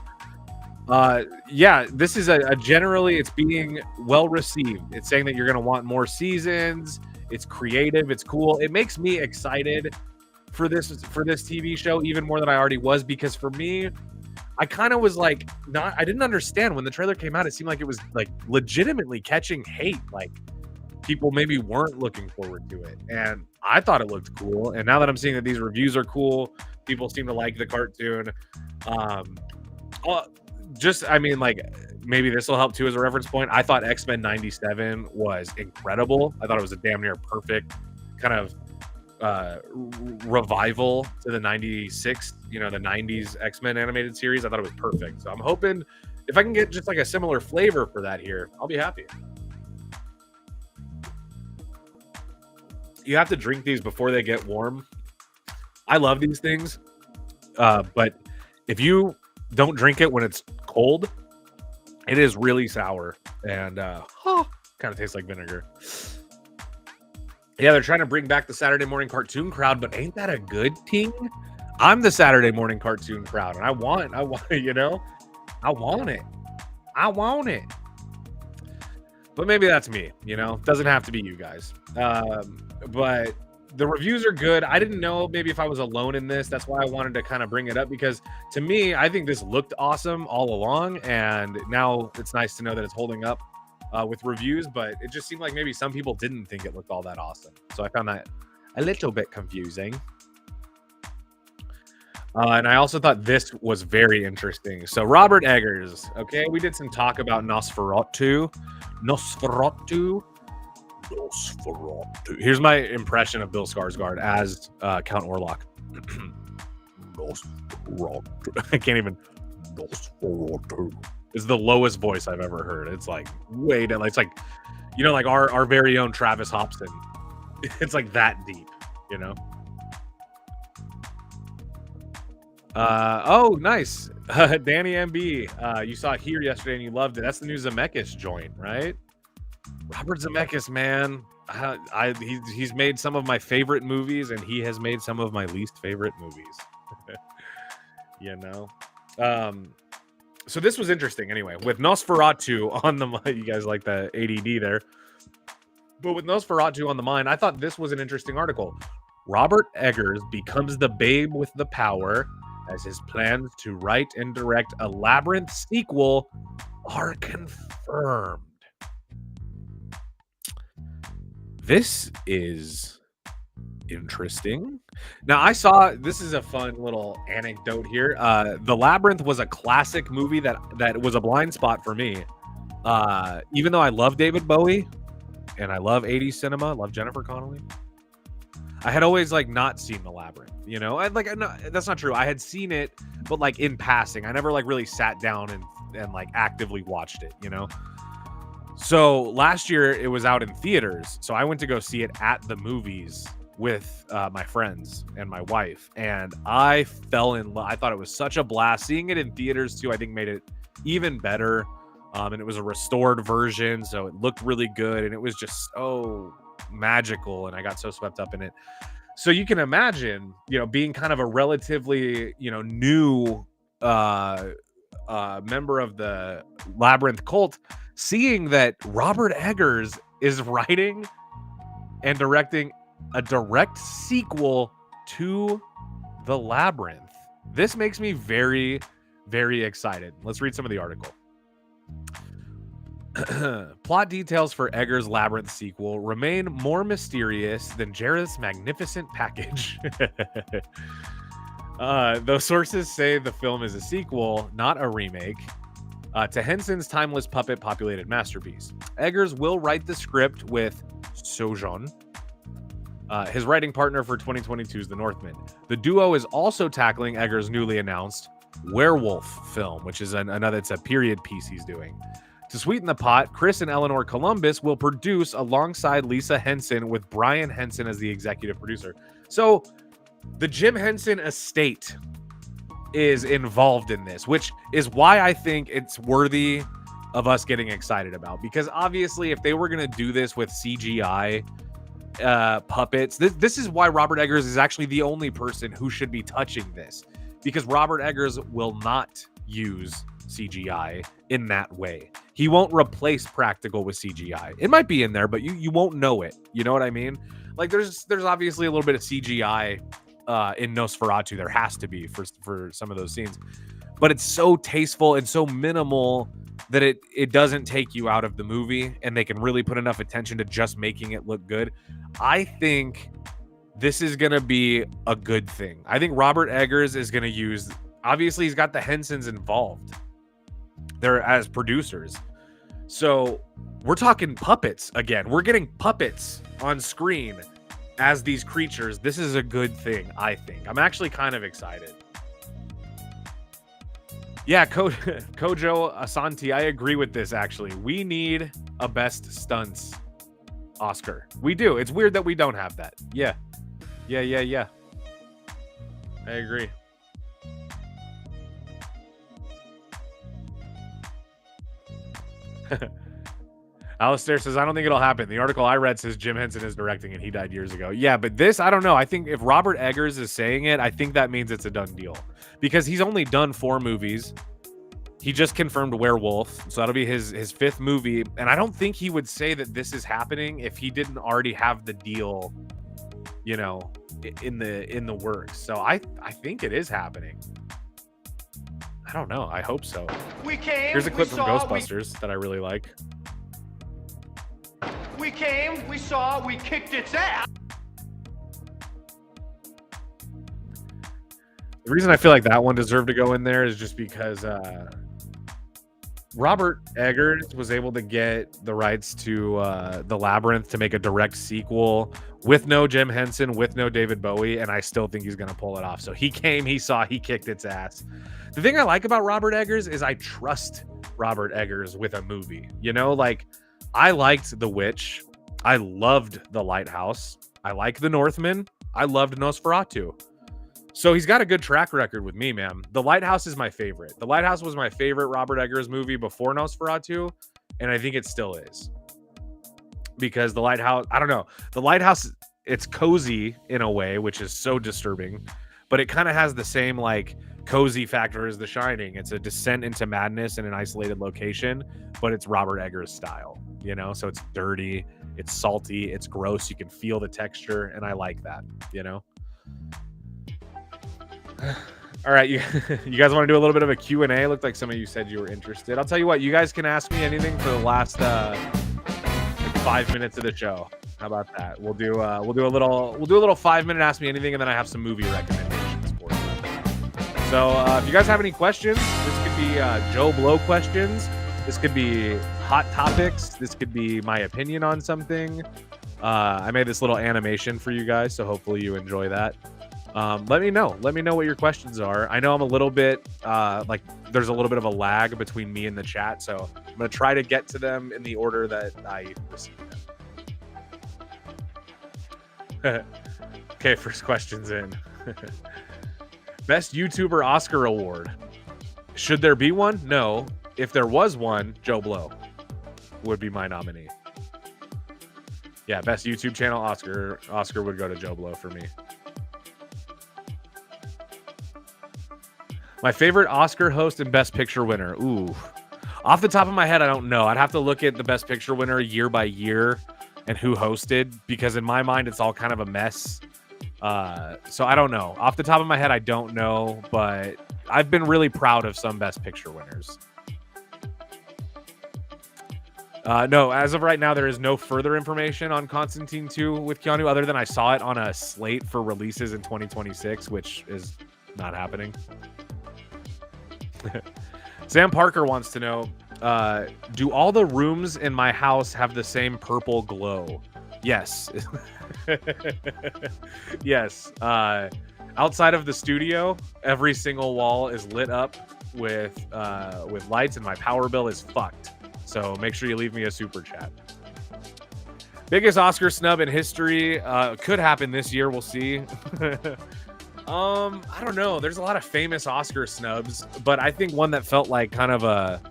Yeah, this is a generally, it's being well received. It's saying that you're going to want more seasons. It's creative. It's cool. It makes me excited for this TV show even more than I already was, because for me, I kind of was like, I didn't understand when the trailer came out. It seemed like it was like legitimately catching hate. Like, people maybe weren't looking forward to it, and I thought it looked cool. And now that I'm seeing that these reviews are cool, people seem to like the cartoon. Maybe this will help too as a reference point. I thought X-Men 97 was incredible. I thought it was a damn near perfect kind of revival to the 96, the 90s X-Men animated series. I thought it was perfect. So I'm hoping if I can get just like a similar flavor for that here, I'll be happy. You have to drink these before they get warm. I love these things, but if you don't drink it when it's cold, it is really sour and kind of tastes like vinegar. Yeah, they're trying to bring back the Saturday morning cartoon crowd, but ain't that a good thing? I'm the Saturday morning cartoon crowd, and I want, I want it. But maybe that's me, doesn't have to be you guys. But the reviews are good. I didn't know maybe if I was alone in this. That's why I wanted to kind of bring it up, because to me, I think this looked awesome all along. And now it's nice to know that it's holding up with reviews, but it just seemed like maybe some people didn't think it looked all that awesome. So I found that a little bit confusing. And I also thought this was very interesting. So Robert Eggers, okay, we did some talk about Nosferatu. Here's my impression of Bill Skarsgård as Count Orlok. I can't even. It's the lowest voice I've ever heard. It's like way down. It's like, like our very own Travis Hobson. It's like that deep, Oh, nice. Danny MB. You saw it here yesterday and you loved it. That's the new Zemeckis joint, right? Robert Zemeckis, man. He's made some of my favorite movies, and he has made some of my least favorite movies. So this was interesting anyway. With Nosferatu on the mind, you guys like the ADD there. But with Nosferatu on the mind, I thought this was an interesting article. Robert Eggers becomes the babe with the power as his plans to write and direct a Labyrinth sequel are confirmed. This is interesting. Now, this is a fun little anecdote here. The Labyrinth was a classic movie that was a blind spot for me. Even though I love David Bowie and I love 80s cinema, love Jennifer Connelly, I had always not seen The Labyrinth. No, that's not true. I had seen it, but in passing. I never really sat down and actively watched it. So last year it was out in theaters, so I went to go see it at the movies with my friends and my wife, and I fell in love. I thought it was such a blast. Seeing it in theaters too, I think made it even better. And it was a restored version, so it looked really good, and it was just so magical, and I got so swept up in it. So you can imagine, being kind of a relatively, new member of the Labyrinth cult, seeing that Robert Eggers is writing and directing a direct sequel to The Labyrinth. This makes me very, very excited. Let's read some of the article. Plot details for Eggers' Labyrinth sequel remain more mysterious than Jareth's magnificent package. Though sources say the film is a sequel, not a remake, to Henson's timeless puppet-populated masterpiece. Eggers will write the script with Sojon, his writing partner for 2022's The Northman. The duo is also tackling Eggers' newly announced werewolf film, which is it's a period piece he's doing. To sweeten the pot, Chris and Eleanor Columbus will produce alongside Lisa Henson, with Brian Henson as the executive producer. So the Jim Henson estate is involved in this, which is why I think it's worthy of us getting excited about. Because obviously, if they were going to do this with CGI puppets, this is why Robert Eggers is actually the only person who should be touching this. Because Robert Eggers will not use CGI in that way. He won't replace practical with CGI. It might be in there, but you won't know it. You know what I mean? Like there's obviously a little bit of CGI in Nosferatu. There has to be for some of those scenes, but it's so tasteful and so minimal that it doesn't take you out of the movie, and they can really put enough attention to just making it look good. I think this is gonna be a good thing. I think Robert Eggers is gonna use. Obviously, he's got the Hensons involved. They're as producers. So we're talking puppets again. We're getting puppets on screen as these creatures. This is a good thing, I think. I'm actually kind of excited. Yeah, Kojo Asanti, I agree with this, actually. We need a best stunts Oscar. We do. It's weird that we don't have that. Yeah. Yeah. I agree. Alistair says, I don't think it'll happen. The article I read says Jim Henson is directing and he died years ago. Yeah, but this, I don't know. I think if Robert Eggers is saying it, I think that means it's a done deal. Because he's only done 4 movies. He just confirmed Werewolf, so that'll be his 5th movie. And I don't think he would say that this is happening if he didn't already have the deal, you know, in the works. So I think it is happening. I don't know. I hope so. Here's a clip from Ghostbusters that I really like. We came, we saw, we kicked its ass. The reason I feel like that one deserved to go in there is just because Robert Eggers was able to get the rights to The Labyrinth to make a direct sequel with no Jim Henson, with no David Bowie, and I still think he's going to pull it off. So he came, he saw, he kicked its ass. The thing I like about Robert Eggers is I trust Robert Eggers with a movie. You know, like, I liked The Witch. I loved The Lighthouse. I like The Northman. I loved Nosferatu. So he's got a good track record with me, man. The Lighthouse is my favorite. The Lighthouse was my favorite Robert Eggers movie before Nosferatu, and I think it still is. Because The Lighthouse, I don't know. The Lighthouse, it's cozy in a way, which is so disturbing, but it kind of has the same, like, cozy factor as The Shining. It's a descent into madness in an isolated location, but it's Robert Eggers style, you know? So it's dirty, it's salty, it's gross. You can feel the texture, and I like that, you know? All right, you guys want to do a little bit of a Q&A? Looked like some of you said you were interested. I'll tell you what, you guys can ask me anything for the last like 5 minutes of the show. How about that? We'll do a little 5-minute ask me anything, and then I have some movie recommendations for you. So if you guys have any questions, this could be Joe Blow questions. This could be hot topics. This could be my opinion on something. I made this little animation for you guys, so hopefully you enjoy that. Let me know what your questions are. I know I'm a little bit like there's a little bit of a lag between me and the chat, so I'm gonna try to get to them in the order that I receive them. Okay, first question's in. Best YouTuber Oscar award. Should there be one? No. If there was one, Joe Blow would be my nominee. Yeah, best YouTube channel Oscar would go to Joe Blow for me. My favorite Oscar host and Best Picture winner. Ooh. Off the top of my head, I don't know. I'd have to look at the Best Picture winner year by year and who hosted, because in my mind, it's all kind of a mess. So I don't know. Off the top of my head, I don't know, but I've been really proud of some Best Picture winners. No, as of right now, there is no further information on Constantine 2 with Keanu, other than I saw it on a slate for releases in 2026, which is not happening. Sam Parker wants to know, do all the rooms in my house have the same purple glow? Yes. Yes. Outside of the studio, every single wall is lit up with lights, and my power bill is fucked. So make sure you leave me a super chat. Biggest Oscar snub in history. Could happen this year. We'll see. I don't know. There's a lot of famous Oscar snubs, but I think one that felt like kind of a,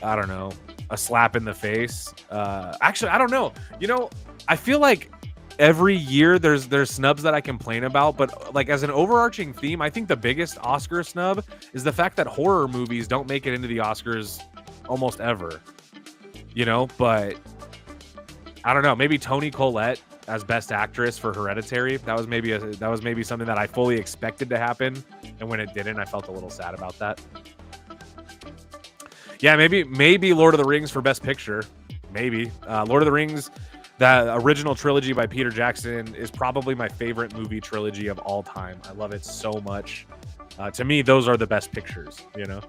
I don't know, a slap in the face. Actually, I don't know. You know, I feel like every year there's snubs that I complain about, but like as an overarching theme, I think the biggest Oscar snub is the fact that horror movies don't make it into the Oscars almost ever. You know, but I don't know. Maybe Toni Collette as Best Actress for Hereditary. That was maybe something that I fully expected to happen, and when it didn't, I felt a little sad about that. Yeah, maybe Lord of the Rings for Best Picture. Maybe Lord of the Rings, the original trilogy by Peter Jackson, is probably my favorite movie trilogy of all time. I love it so much. To me, those are the best pictures, you know?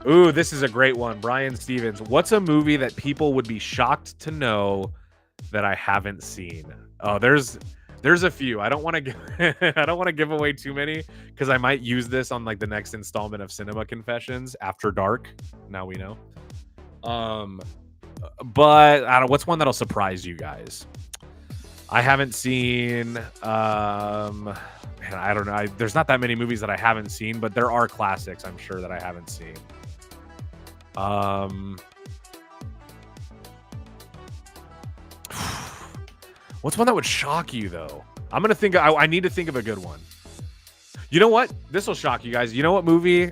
Ooh, this is a great one. Brian Stevens. What's a movie that people would be shocked to know that I haven't seen? Oh, there's a few. I don't want to give away too many, because I might use this on like the next installment of Cinema Confessions After Dark. Now we know. But I don't know, what's one that'll surprise you guys? I haven't seen man, I don't know. There's not that many movies that I haven't seen, but there are classics I'm sure that I haven't seen. What's one that would shock you though? I'm gonna think. I need to think of a good one. You know what? This will shock you guys. You know what movie?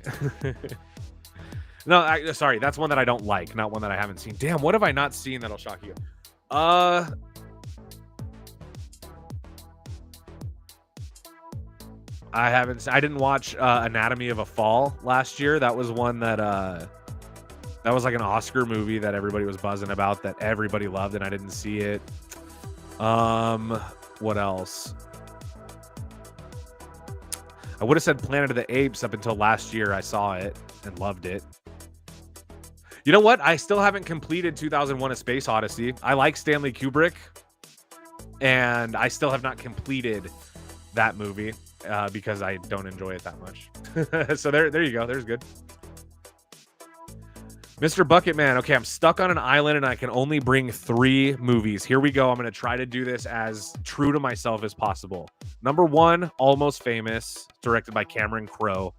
No, sorry. That's one that I don't like, not one that I haven't seen. Damn, what have I not seen that'll shock you? I didn't watch Anatomy of a Fall last year. That was one that that was like an Oscar movie that everybody was buzzing about, that everybody loved, and I didn't see it. What else? I would have said Planet of the Apes up until last year. I saw it and loved it. You know what? I still haven't completed 2001: A Space Odyssey. I like Stanley Kubrick, and I still have not completed that movie because I don't enjoy it that much. So there you go. There's good. Mr. Bucketman. Okay, I'm stuck on an island and I can only bring 3 movies. Here we go. I'm going to try to do this as true to myself as possible. Number 1, Almost Famous, directed by Cameron Crowe,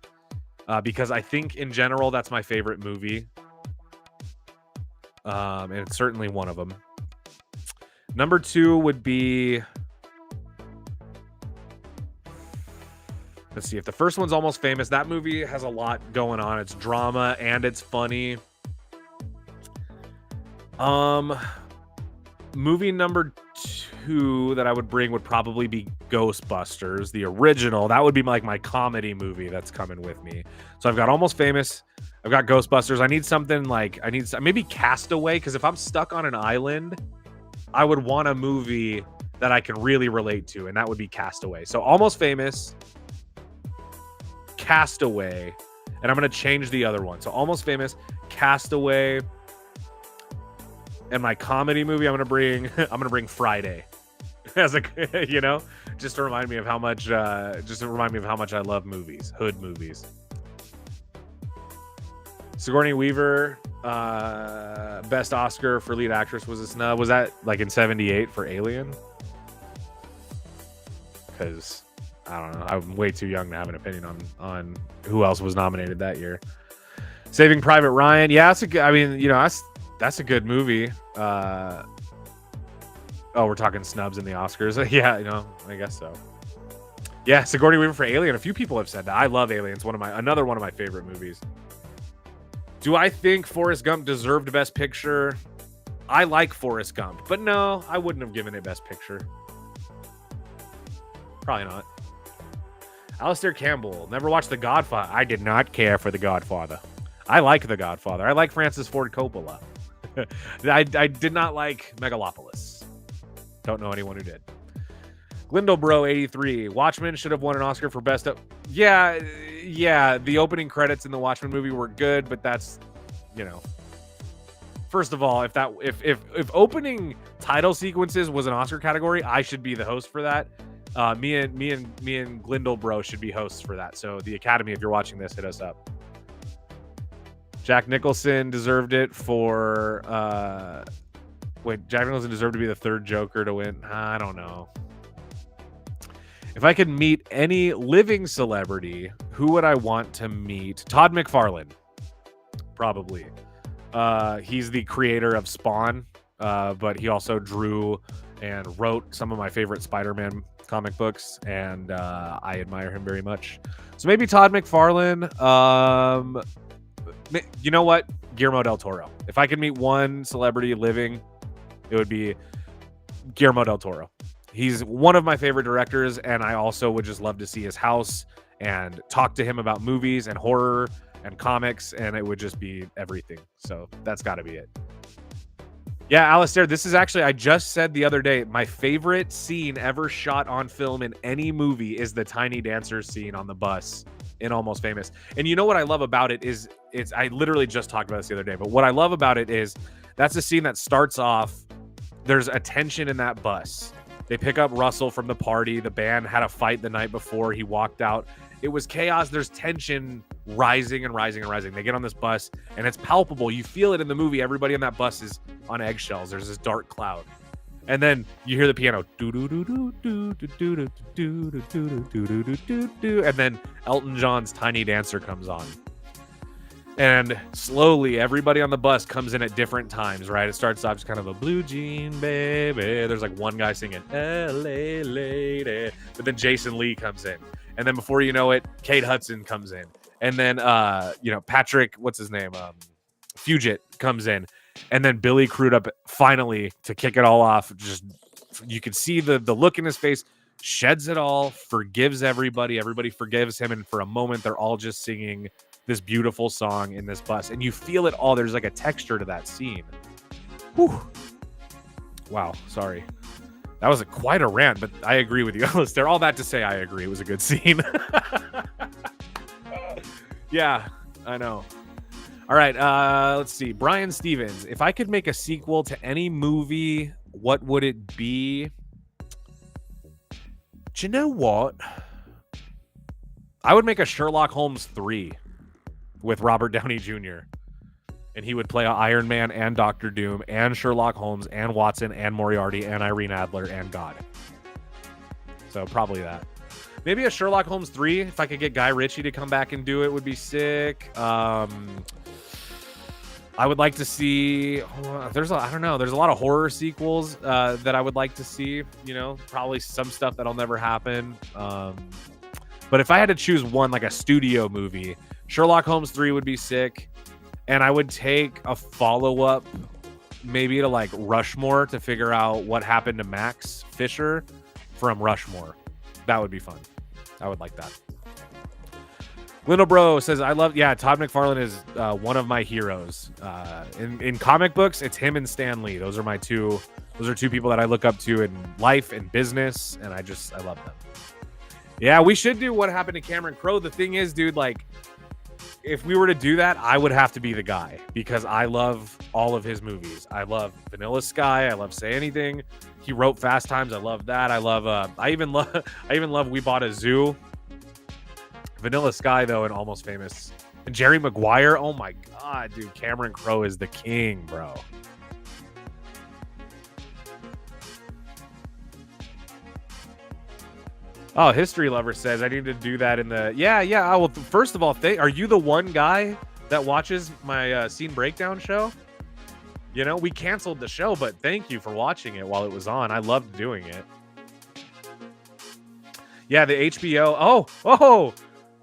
because I think in general that's my favorite movie. And it's certainly one of them. Number 2 would be... Let's see. If the first one's Almost Famous, that movie has a lot going on. It's drama and it's funny. Movie number 2 that I would bring would probably be Ghostbusters, the original. That would be like my comedy movie that's coming with me. So I've got Almost Famous. I've got Ghostbusters. I need something like, maybe Castaway, because if I'm stuck on an island, I would want a movie that I can really relate to, and that would be Castaway. So Almost Famous, Castaway, and I'm going to change the other one. So Almost Famous, Castaway, and my comedy movie I'm going to bring Friday as a, you know, just to remind me of how much I love movies, hood movies. Sigourney Weaver, best Oscar for lead actress was a snub. Was that like in 78 for Alien? Because I don't know. I'm way too young to have an opinion on who else was nominated that year. Saving Private Ryan. Yeah, that's a good, I mean, you know, that's a good movie. Oh, we're talking snubs in the Oscars. Yeah, I guess so. Yeah, Sigourney Weaver for Alien. A few people have said that. I love Aliens. Another one of my favorite movies. Do I think Forrest Gump deserved Best Picture? I like Forrest Gump, but no, I wouldn't have given it Best Picture. Probably not. Alistair Campbell. Never watched The Godfather. I did not care for The Godfather. I like The Godfather. I like Francis Ford Coppola. I did not like Megalopolis. Don't know anyone who did. Glindlebro 83. Watchmen should have won an Oscar for best of. Yeah. The opening credits in the Watchmen movie were good, but that's, First of all, if opening title sequences was an Oscar category, I should be the host for that. Me and Glindlebro should be hosts for that. So the Academy, if you're watching this, hit us up. Jack Nicholson deserved it for. Jack Nicholson deserved to be the third Joker to win. I don't know. If I could meet any living celebrity, who would I want to meet? Todd McFarlane, probably. He's the creator of Spawn, but he also drew and wrote some of my favorite Spider-Man comic books, and I admire him very much. So maybe Todd McFarlane. You know what? Guillermo del Toro. If I could meet one celebrity living, it would be Guillermo del Toro. He's one of my favorite directors, and I also would just love to see his house and talk to him about movies and horror and comics, and it would just be everything. So that's got to be it. Yeah, Alistair, this is actually, I just said the other day, my favorite scene ever shot on film in any movie is the Tiny Dancer scene on the bus in Almost Famous. And you know what I love about it is, I literally just talked about this the other day, but what I love about it is that's a scene that starts off, there's a tension in that bus. They pick up Russell from the party. The band had a fight the night before. He walked out. It was chaos. There's tension rising and rising and rising. They get on this bus, and it's palpable. You feel it in the movie. Everybody on that bus is on eggshells. There's this dark cloud. And then you hear the piano. And then Elton John's Tiny Dancer comes on. And slowly, everybody on the bus comes in at different times, right? It starts off as kind of a blue jean baby. There's like one guy singing, LA lady. But then Jason Lee comes in. And then before you know it, Kate Hudson comes in. And then, Patrick, what's his name? Fugit comes in. And then Billy Crudup finally, to kick it all off, just you can see the look in his face, sheds it all, forgives everybody. Everybody forgives him. And for a moment, they're all just singing this beautiful song in this bus, and you feel it all. There's like a texture to that scene. Whew. Wow, sorry. That was quite a rant, but I agree with you. They're all that to say I agree. It was a good scene. Yeah, I know. All right, let's see. Brian Stevens. If I could make a sequel to any movie, what would it be? Do you know what? I would make a Sherlock Holmes 3. With Robert Downey Jr. And he would play Iron Man and Doctor Doom and Sherlock Holmes and Watson and Moriarty and Irene Adler and God. So probably that. Maybe a Sherlock Holmes 3. If I could get Guy Ritchie to come back and do it, would be sick. I would like to see. There's a lot of horror sequels that I would like to see. Probably some stuff that'll never happen. But if I had to choose one, like a studio movie, Sherlock Holmes 3 would be sick. And I would take a follow-up maybe to like Rushmore to figure out what happened to Max Fisher from Rushmore. That would be fun. I would like that. Lindobro says, Todd McFarlane is one of my heroes. In comic books, it's him and Stan Lee. Those are two people that I look up to in life and business, and I love them. Yeah, we should do What Happened to Cameron Crowe. The thing is, dude, like, if we were to do that, I would have to be the guy because I love all of his movies. I love Vanilla Sky. I love Say Anything. He wrote Fast Times. I love that. I even love We Bought a Zoo. Vanilla Sky, though, and Almost Famous. And Jerry Maguire. Oh my God, dude. Cameron Crowe is the king, bro. Oh, History Lover says I need to do that in the... Yeah. Well, first of all, are you the one guy that watches my scene breakdown show? You know, we canceled the show, but thank you for watching it while it was on. I loved doing it. Yeah, the HBO. Oh,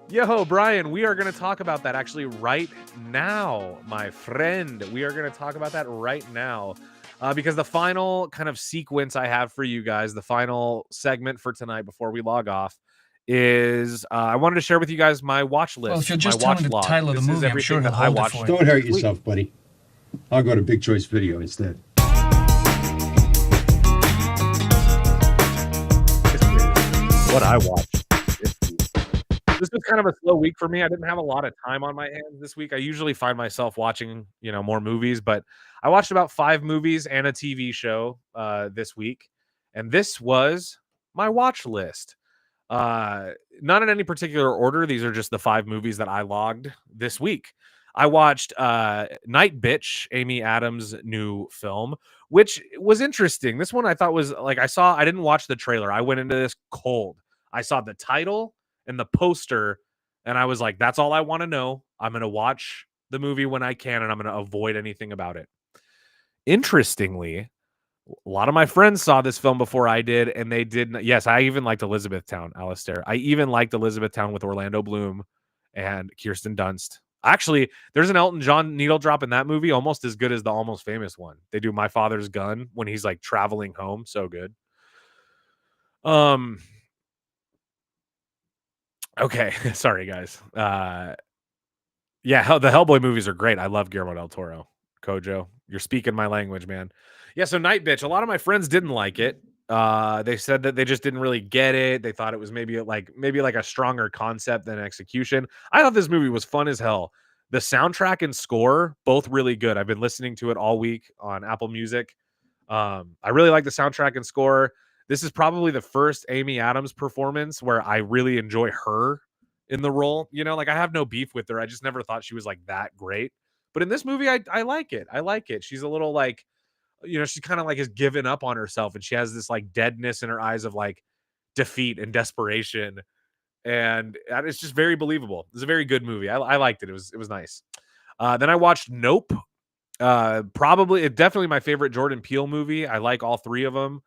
yo, Brian, we are going to talk about that actually right now, my friend. We are going to talk about that right now because the final kind of sequence I have for you guys, the final segment for tonight before we log off, is I wanted to share with you guys my watch list. Well, if you'll just my tell watch me the log. title of the This is movie, I'm everything sure he'll that I hold it watched. for you. Don't hurt yourself, buddy. I'll go to Big Choice Video instead. What I watched this week. This was kind of a slow week for me. I didn't have a lot of time on my hands this week. I usually find myself watching, more movies, but I watched about 5 movies and a TV show this week, and this was my watch list. Not in any particular order. These are just the 5 movies that I logged this week. I watched Night Bitch, Amy Adams' new film, which was interesting. This one I thought was like I didn't watch the trailer. I went into this cold. I saw the title and the poster, and I was like, that's all I want to know. I'm going to watch the movie when I can, and I'm going to avoid anything about it. Interestingly, a lot of my friends saw this film before I did, and they didn't. Yes, I even liked Elizabethtown, Alistair. I even liked Elizabethtown with Orlando Bloom and Kirsten Dunst. Actually, there's an Elton John needle drop in that movie, almost as good as the Almost Famous one. They do My Father's Gun when he's like traveling home. So good. Okay, sorry guys. Yeah, the Hellboy movies are great. I love Guillermo del Toro. Kojo, you're speaking my language, man. Yeah, so Night Bitch. A lot of my friends didn't like it. They said that they just didn't really get it. They thought it was maybe like a stronger concept than execution. I thought this movie was fun as hell. The soundtrack and score both really good. I've been listening to it all week on Apple Music. I really like the soundtrack and score. This is probably the first Amy Adams performance where I really enjoy her in the role. Like I have no beef with her. I just never thought she was like that great. But in this movie, I like it. I like it. She's a little like, she kind of like has given up on herself, and she has this like deadness in her eyes of like defeat and desperation. And it's just very believable. It's a very good movie. I liked it. It was nice. Then I watched Nope. Definitely my favorite Jordan Peele movie. I like all 3 of them.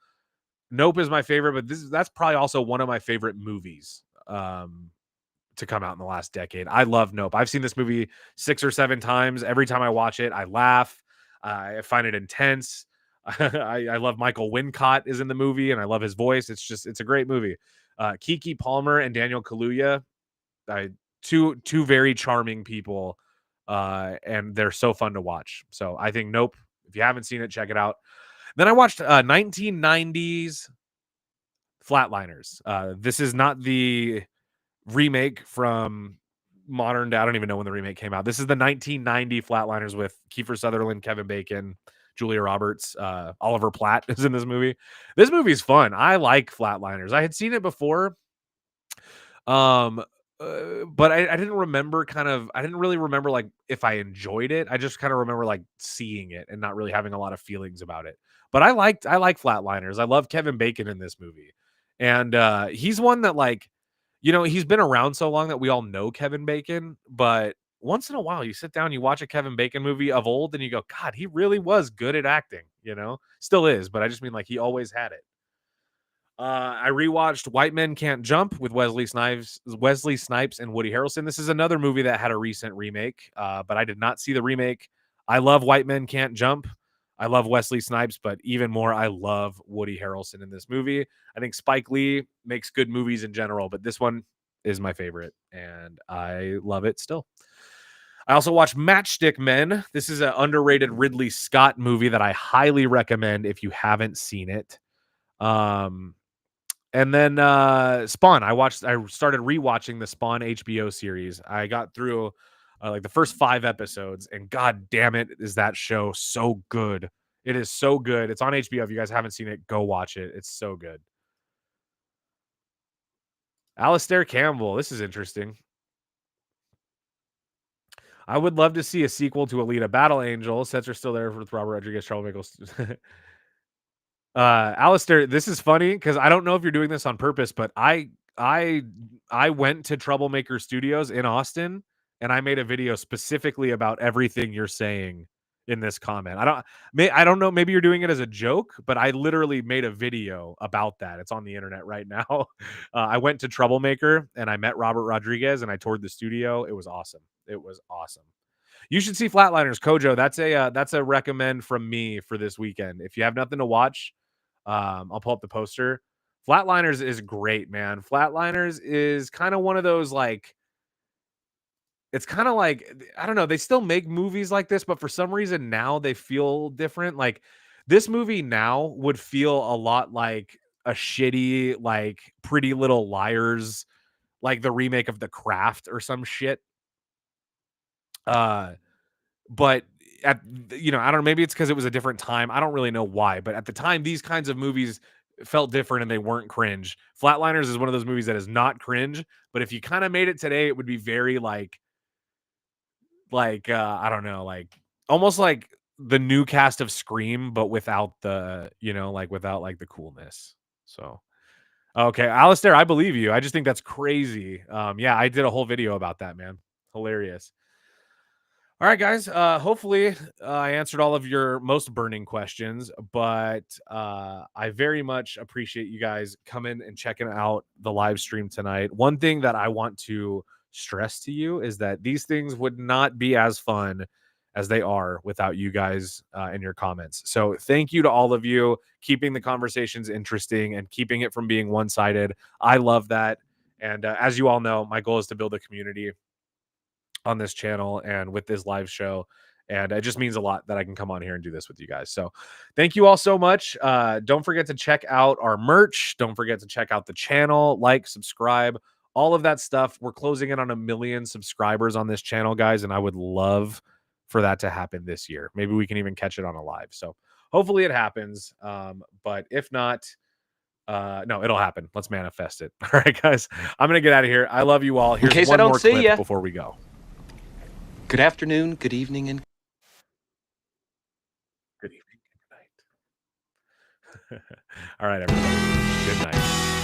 Nope is my favorite, but that's probably also one of my favorite movies to come out in the last decade. I love Nope. I've seen this movie 6 or 7 times. Every time I watch it, I laugh. I find it intense. I love Michael Wincott is in the movie, and I love his voice. It's a great movie. Keke Palmer and Daniel Kaluuya, two very charming people, and they're so fun to watch. So I think Nope. If you haven't seen it, check it out. Then I watched 1990s Flatliners. This is not the remake from modern day. I don't even know when the remake came out. This is the 1990 Flatliners with Kiefer Sutherland, Kevin Bacon, Julia Roberts, Oliver Platt is in this movie. This movie's fun. I like Flatliners. I had seen it before. But I didn't remember I didn't really remember like if I enjoyed it. I just kind of remember like seeing it and not really having a lot of feelings about it. But I like Flatliners. I love Kevin Bacon in this movie. And he's one that like, he's been around so long that we all know Kevin Bacon, but once in a while you sit down, you watch a Kevin Bacon movie of old and you go, God, he really was good at acting, still is, but I just mean like he always had it. I rewatched White Men Can't Jump with Wesley Snipes and Woody Harrelson. This is another movie that had a recent remake, but I did not see the remake. I love White Men Can't Jump. I love Wesley Snipes, but even more, I love Woody Harrelson in this movie. I think Spike Lee makes good movies in general, but this one is my favorite, and I love it still. I also watched Matchstick Men. This is an underrated Ridley Scott movie that I highly recommend if you haven't seen it. And then Spawn. I started rewatching the Spawn HBO series. I got through like the first 5 episodes, and god damn it, is that show so good. It is so good. It's on HBO. If you guys haven't seen it, go watch it. It's so good. Alistair Campbell. This is interesting. I would love to see a sequel to Alita Battle Angel. Sets are still there with Robert Rodriguez, Charles Michaels. Alistair, this is funny because I don't know if you're doing this on purpose, but I went to Troublemaker Studios in Austin and I made a video specifically about everything you're saying in this comment. I don't know, maybe you're doing it as a joke, but I literally made a video about that. It's on the internet right now. I went to Troublemaker and I met Robert Rodriguez and I toured the studio. It was awesome. It was awesome. You should see Flatliners, Kojo. That's a recommend from me for this weekend. If you have nothing to watch, I'll pull up the poster. Flatliners is great, man. Flatliners is kind of one of those like, it's kind of like, I don't know, they still make movies like this, but for some reason now they feel different. Like this movie now would feel a lot like a shitty, like Pretty Little Liars, like the remake of The Craft or some shit. But at, you know, I don't know, maybe it's because it was a different time. I don't really know why, but at the time, these kinds of movies felt different and they weren't cringe. Flatliners is one of those movies that is not cringe, but if you kind of made it today, it would be very like I don't know, like almost like the new cast of Scream, but without the, you know, like without like the coolness. So okay, Alistair, I believe you. I just think that's crazy. Yeah, I did a whole video about that, man. Hilarious. All right, guys. Hopefully, I answered all of your most burning questions, but I very much appreciate you guys coming and checking out the live stream tonight. One thing that I want to stress to you is that these things would not be as fun as they are without you guys and your comments. So, thank you to all of you keeping the conversations interesting and keeping it from being one-sided. I love that. And as you all know, my goal is to build a community on this channel and with this live show, and it just means a lot that I can come on here and do this with you guys. So thank you all so much. Don't forget to check out our merch. Don't forget to check out the channel, like, subscribe, all of that stuff. We're closing in on 1 million subscribers on this channel, guys, and I would love for that to happen this year. Maybe we can even catch it on a live. So hopefully it happens, but if not, no, it'll happen. Let's manifest it. All right, guys, I'm gonna get out of here. I love you all. Here's case I one don't more see clip ya. before we go. Good afternoon, good evening, and Good evening, good night. All right, everybody. Good night.